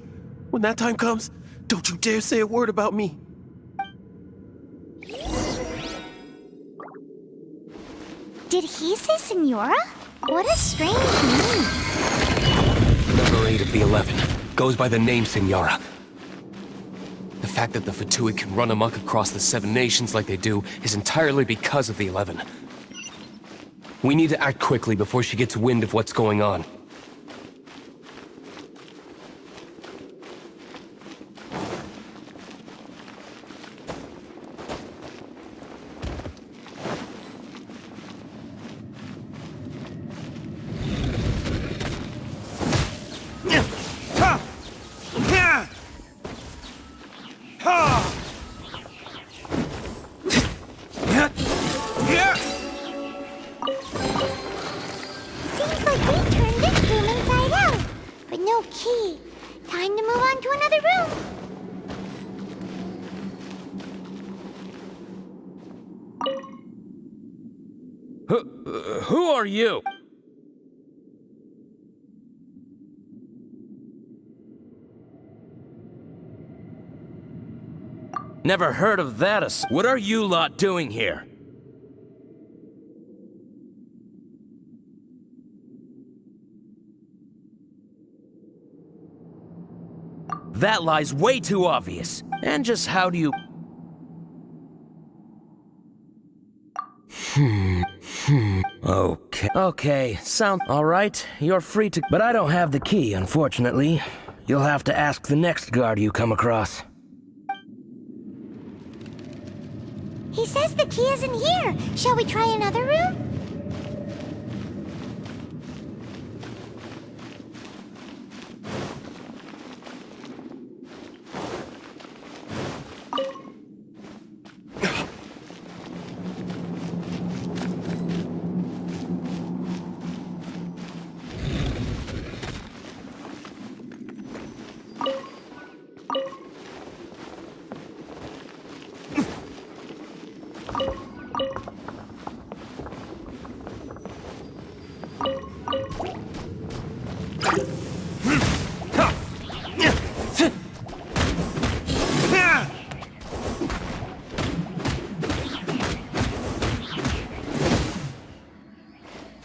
When that time comes, don't you dare say a word about me. Did he say Signora? What a strange name. Number 8 of the 11 goes by the name Signora. The fact that the Fatui can run amok across the 7 nations like they do is entirely because of the 11. We need to act quickly before she gets wind of what's going on. Seems like we've turned this room inside out, but no key. Time to move on to another room. Who are you? Never heard of that. What are you lot doing here? That lie's way too obvious. And just how do you... Okay, sound alright. You're free to... But I don't have the key, unfortunately. You'll have to ask the next guard you come across. He says the key isn't here. Shall we try another room?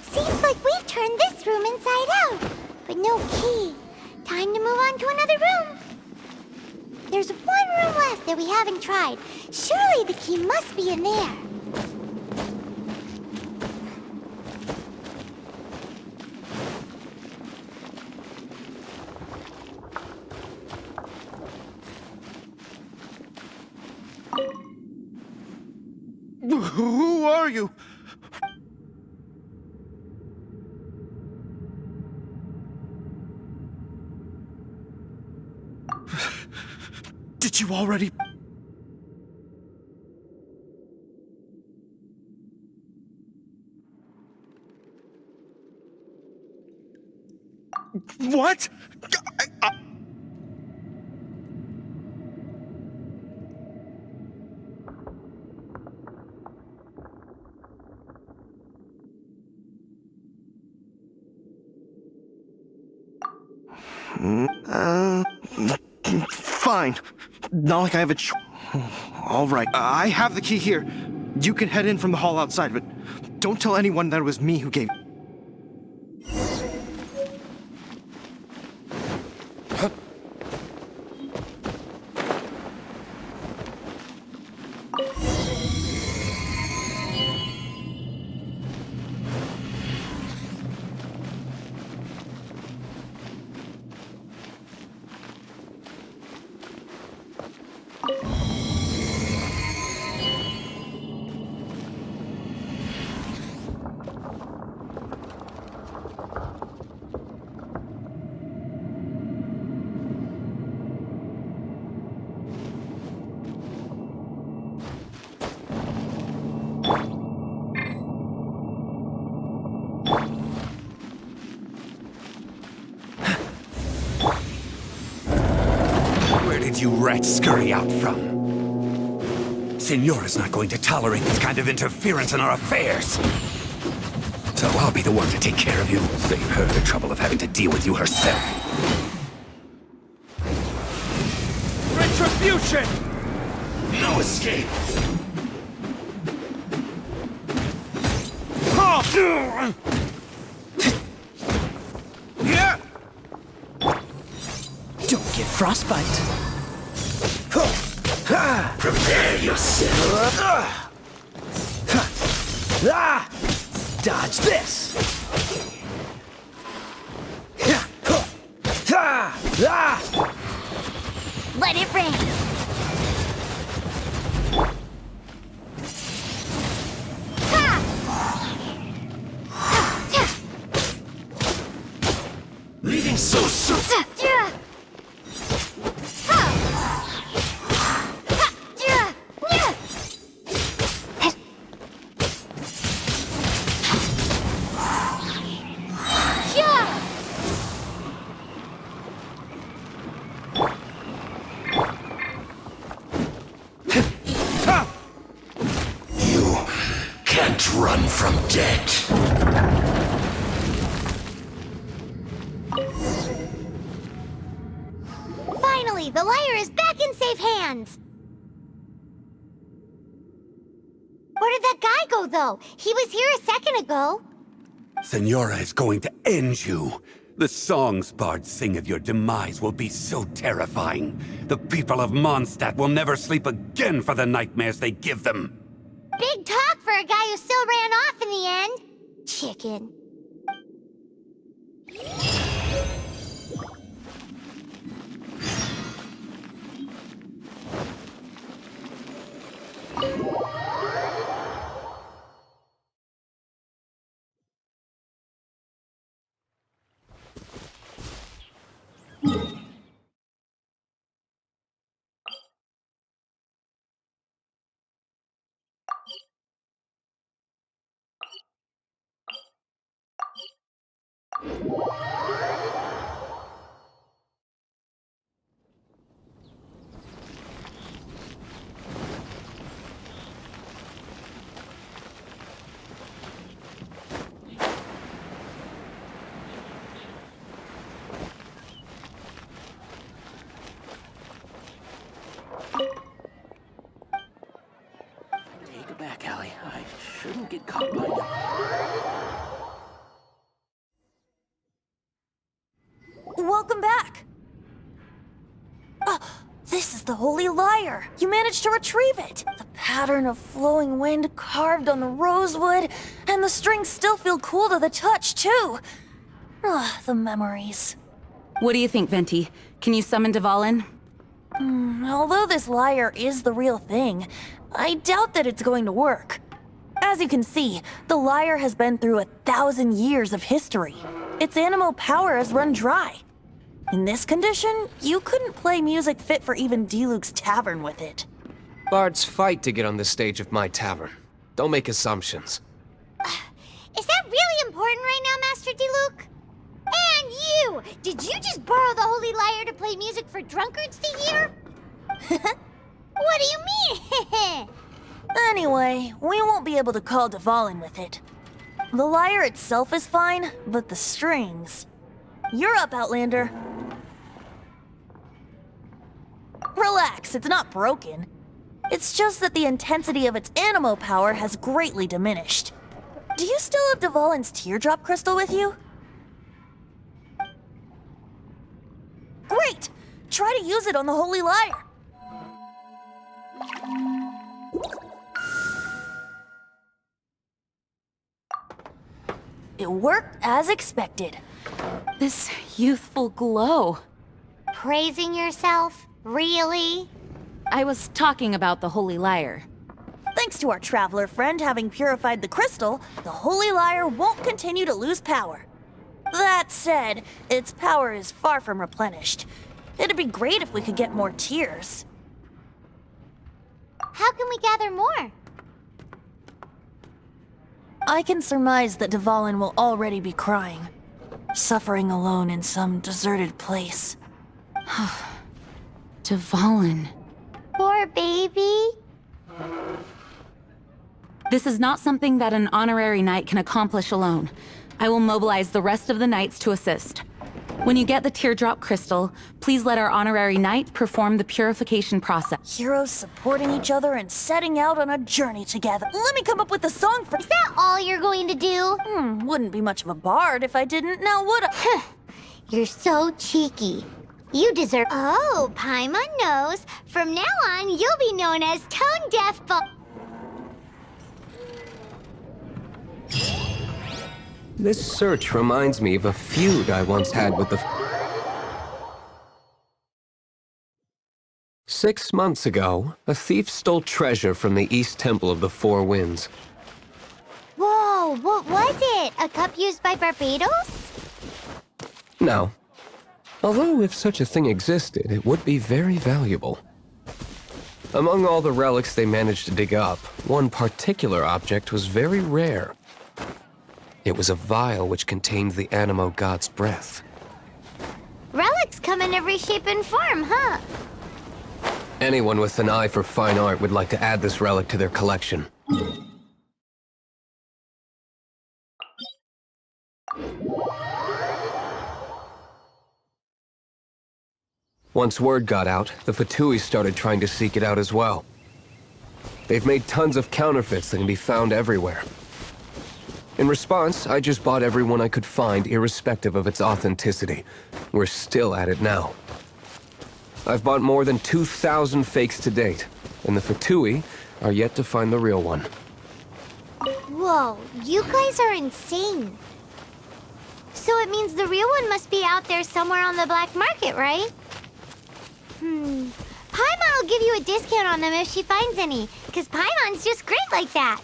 Seems like we've turned this room inside out, but no key. Time to move on to another room. There's one room left that we haven't tried. Surely the key must be in there. Who are you? Did you already... What? Fine. Not like I have a All right, I have the key here. You can head in from the hall outside, but don't tell anyone that it was me who gave it. you rats scurry out from? Signora's not going to tolerate this kind of interference in our affairs. So I'll be the one to take care of you. Save her the trouble of having to deal with you herself. Retribution! No escape! Don't get frostbite. Prepare yourself! Dodge this! Let it rain. Leaving so soon! You can't run from death. Finally, the lyre is back in safe hands. Where did that guy go, though? He was here a second ago. Signora is going to end you. The songs bards sing of your demise will be so terrifying. The people of Mondstadt will never sleep again for the nightmares they give them. Big talk for a guy who still ran off in the end. Chicken. Take it back, Allie. I shouldn't get caught by them. Welcome back! This is the Holy Lyre! You managed to retrieve it! The pattern of flowing wind carved on the rosewood, and the strings still feel cool to the touch, too! The memories. What do you think, Venti? Can you summon Dvalin? Although this lyre is the real thing, I doubt that it's going to work. As you can see, the lyre has been through 1,000 years of history. Its animal power has run dry. In this condition, you couldn't play music fit for even Diluc's tavern with it. Bards fight to get on the stage of my tavern. Don't make assumptions. Is that really important right now, Master Diluc? And you! Did you just borrow the Holy Lyre to play music for drunkards to hear? What do you mean? Anyway, we won't be able to call Dvalin with it. The lyre itself is fine, but the strings... You're up, Outlander. Relax, it's not broken. It's just that the intensity of its animo power has greatly diminished. Do you still have Dvalin's teardrop crystal with you? Great! Try to use it on the Holy Lyre. It worked as expected. This youthful glow. Praising yourself? Really? I was talking about the Holy Lyre. Thanks to our traveler friend having purified the crystal, the Holy Lyre won't continue to lose power. That said, its power is far from replenished. It'd be great if we could get more tears. How can we gather more? I can surmise that Dvalin will already be crying, suffering alone in some deserted place. Dvalin. Poor baby. This is not something that an honorary knight can accomplish alone. I will mobilize the rest of the knights to assist. When you get the teardrop crystal, please let our honorary knight perform the purification process. Heroes supporting each other and setting out on a journey together. Let me come up with a song for— Is that all you're going to do? Wouldn't be much of a bard if I didn't, now would I? You're so cheeky. You deserve— Oh, Paimon knows. From now on, you'll be known as Tone Deaf This search reminds me of a feud I once had with the... 6 months ago, a thief stole treasure from the East Temple of the Four Winds. Whoa, what was it? A cup used by Barbados? No. Although if such a thing existed, it would be very valuable. Among all the relics they managed to dig up, one particular object was very rare. It was a vial which contained the Animo god's breath. Relics come in every shape and form, huh? Anyone with an eye for fine art would like to add this relic to their collection. Once word got out, the Fatui started trying to seek it out as well. They've made tons of counterfeits that can be found everywhere. In response, I just bought every one I could find, irrespective of its authenticity. We're still at it now. I've bought more than 2,000 fakes to date, and the Fatui are yet to find the real one. Whoa, you guys are insane. So it means the real one must be out there somewhere on the black market, right? Paimon will give you a discount on them if she finds any, because Paimon's just great like that.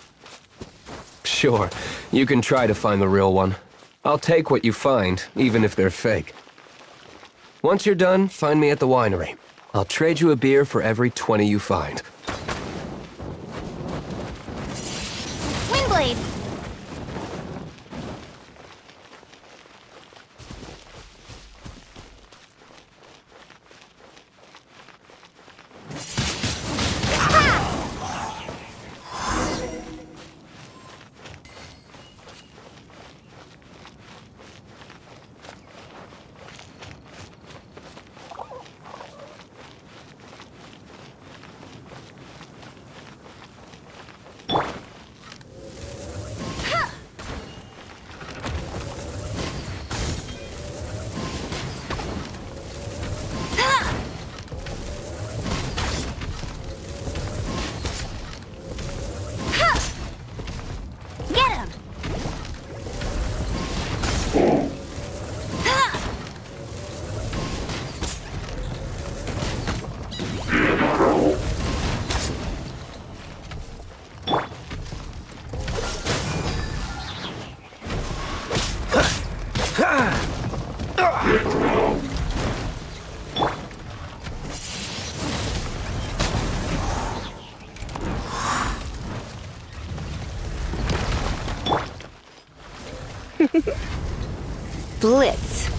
Sure, you can try to find the real one. I'll take what you find, even if they're fake. Once you're done, find me at the winery. I'll trade you a beer for every 20 you find. Windblade! Blitz.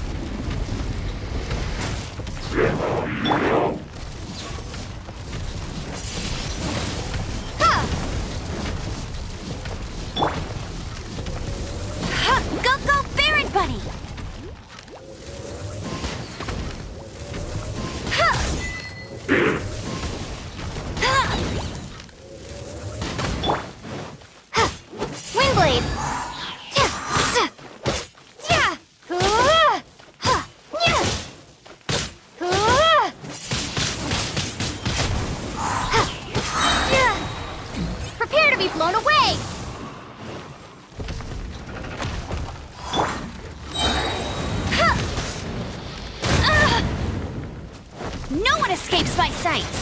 Go, go, Baron Bunny! Windblade! Prepare to be blown away! No one escapes my sights!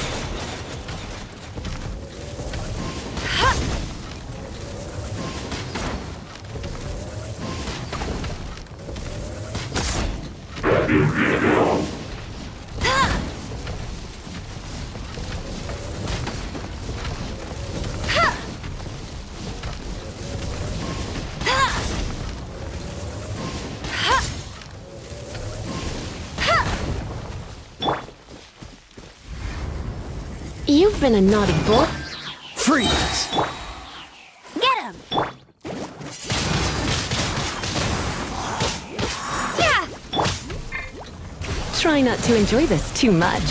You've been a naughty boy. Freeze! Get him! Yeah! Try not to enjoy this too much.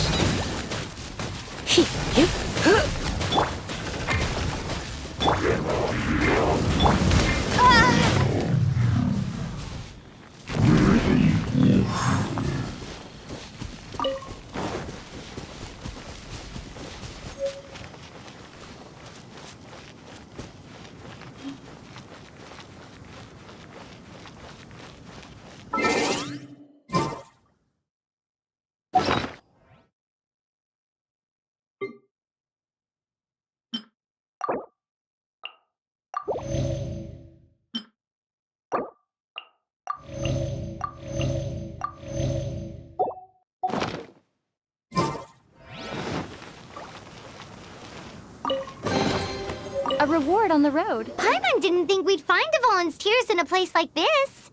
A reward on the road. Paimon didn't think we'd find the volunteers in a place like this.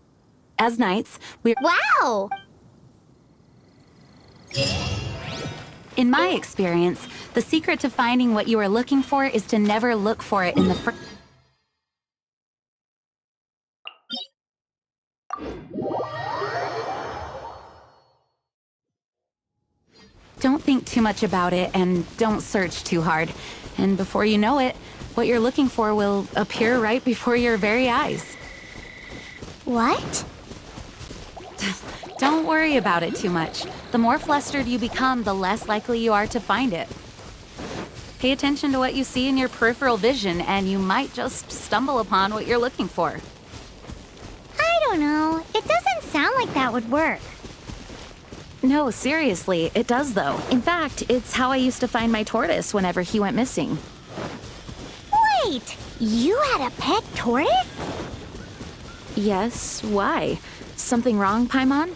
As knights, we're... Wow! In my experience, the secret to finding what you are looking for is to never look for it in the first... Don't think too much about it, and don't search too hard. And before you know it, what you're looking for will appear right before your very eyes. What? Don't worry about it too much. The more flustered you become, the less likely you are to find it. Pay attention to what you see in your peripheral vision, and you might just stumble upon what you're looking for. I don't know. It doesn't sound like that would work. No, seriously, it does though. In fact, it's how I used to find my tortoise whenever he went missing. Wait! You had a pet tortoise? Yes, why? Something wrong, Paimon?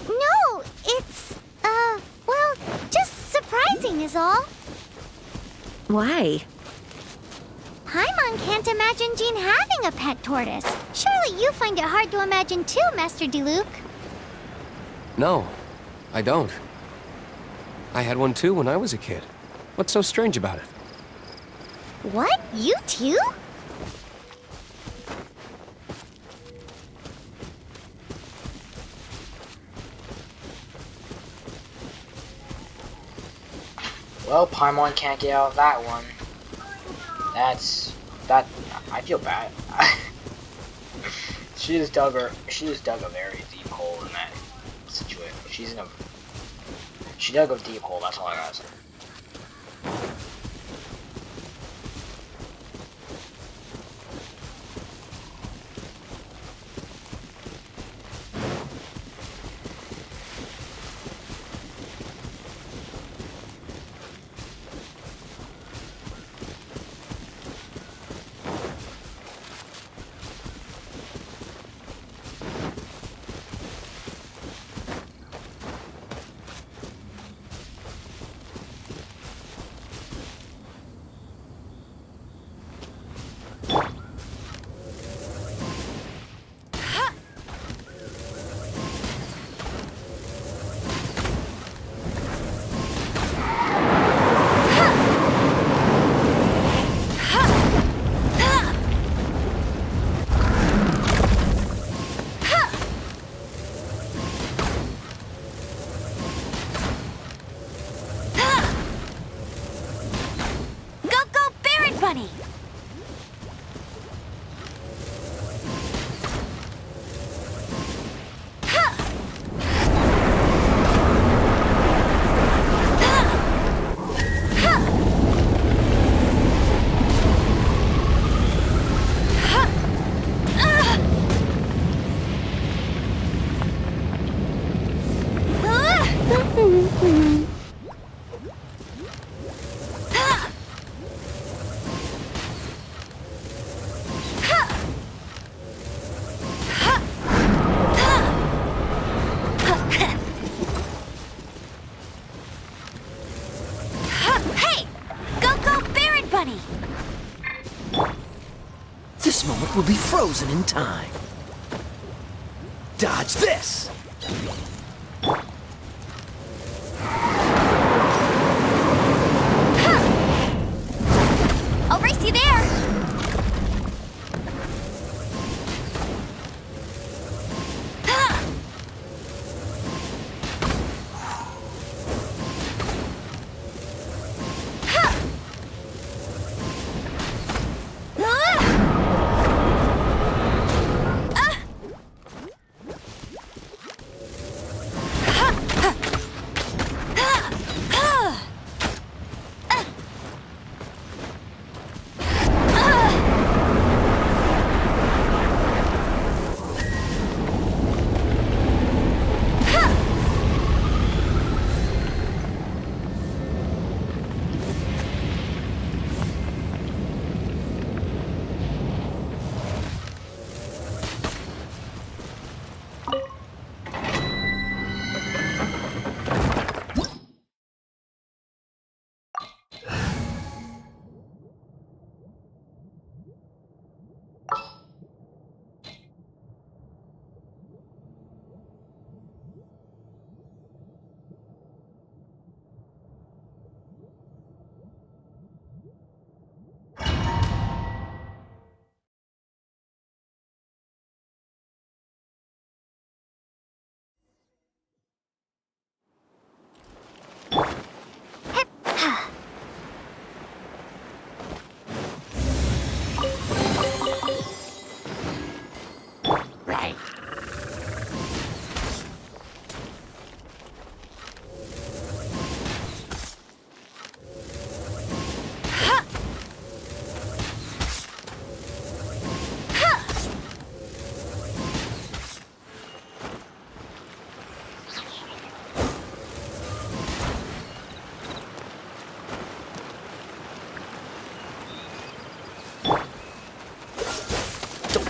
No, it's, well, just surprising is all. Why? Paimon can't imagine Jean having a pet tortoise. Surely you find it hard to imagine too, Master Diluc. No, I don't. I had one too when I was a kid. What's so strange about it? What? You too? Well, Paimon can't get out of that one. I feel bad. She just dug a very deep hole in that situation. She dug a deep hole, that's all I gotta say. Bunny! This moment will be frozen in time. Dodge this! you there!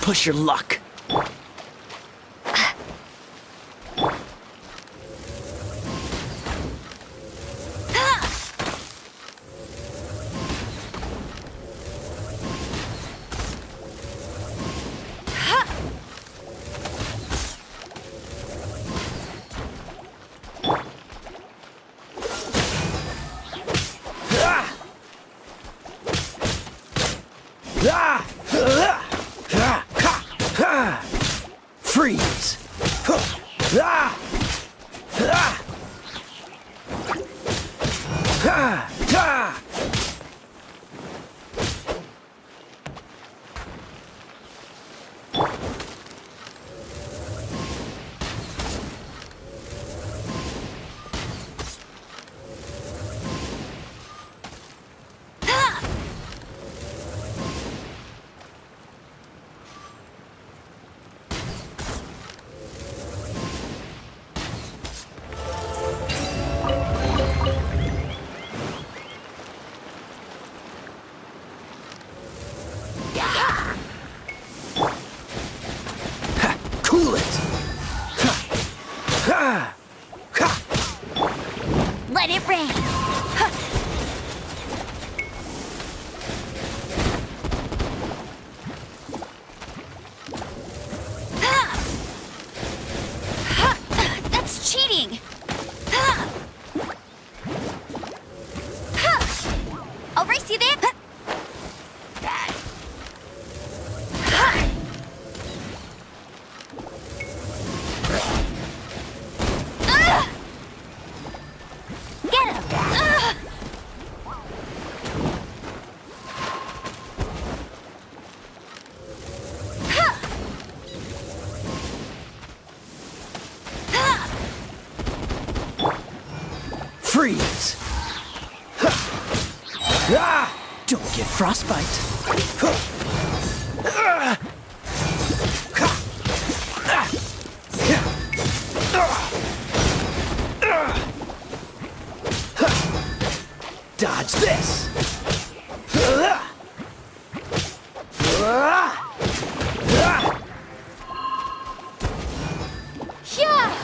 Push your luck. Freeze! Cool it! Let it rain! That's cheating! I'll race you there! Get him! Freeze! Don't get frostbite. Dodge this! Yeah!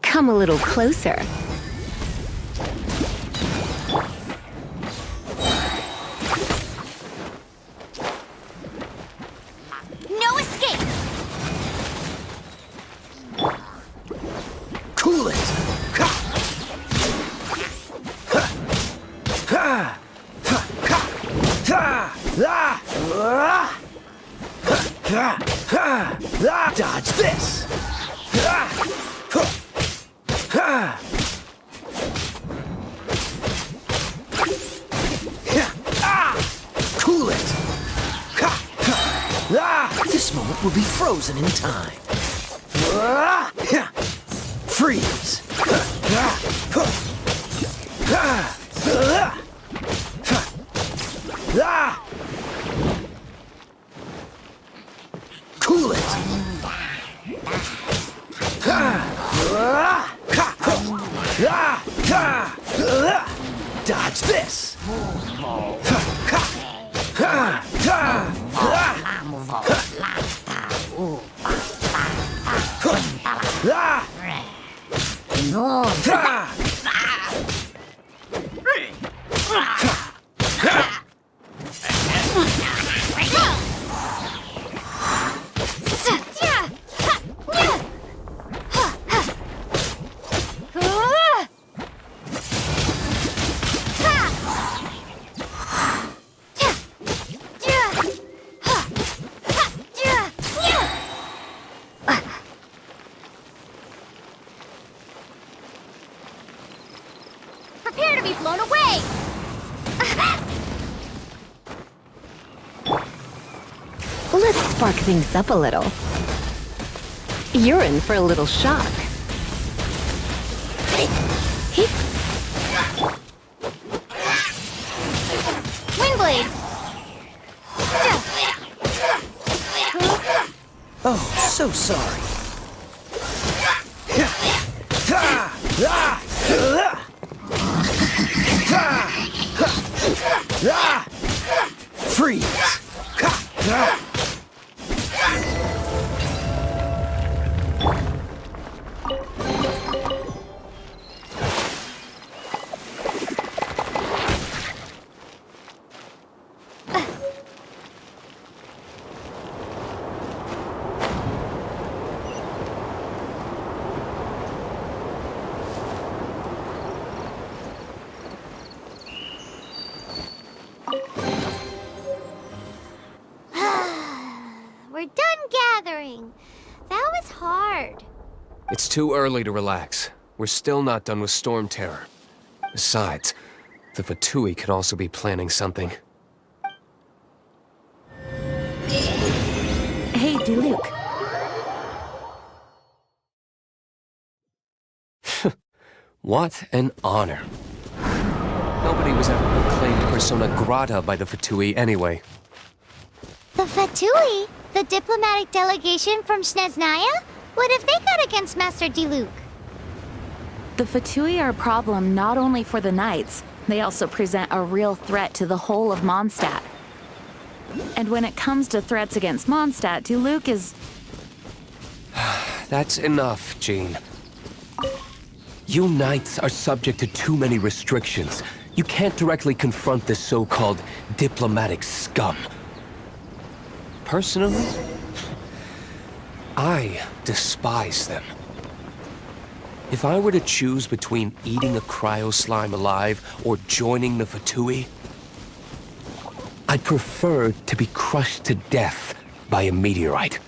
Come a little closer. No escape! Cool it! Ha! Ha! Ha! Ha! Ha! Ha! Ah! Ha! Ha! Ha! Dodge this! Ha! Ha! Cool it! This moment will be frozen in time. Freeze! Cool it! Dodge this! Prepare to be blown away! Let's spark things up a little. You're in for a little shock. Windblade! Oh, so sorry. Freeze! We're done gathering. That was hard. It's too early to relax. We're still not done with Storm Terror. Besides, the Fatui could also be planning something. Hey, Diluc. What an honor. Nobody was ever proclaimed persona grata by the Fatui anyway. The Fatui? The diplomatic delegation from Snezhnaya? What have they got against Master Diluc? The Fatui are a problem not only for the Knights, they also present a real threat to the whole of Mondstadt. And when it comes to threats against Mondstadt, Diluc is... That's enough, Jean. You Knights are subject to too many restrictions. You can't directly confront this so-called diplomatic scum. Personally, I despise them. If I were to choose between eating a cryo-slime alive or joining the Fatui, I'd prefer to be crushed to death by a meteorite.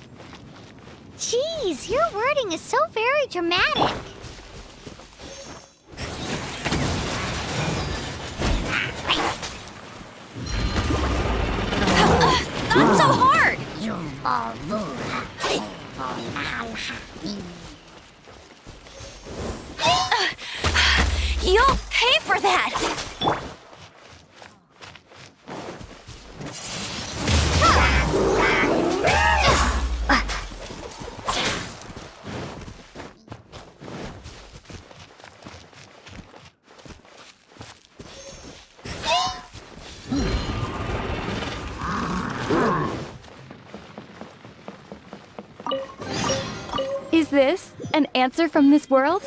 Jeez, your wording is so very dramatic. Not so hard! You'll pay for that! Is this an answer from this world?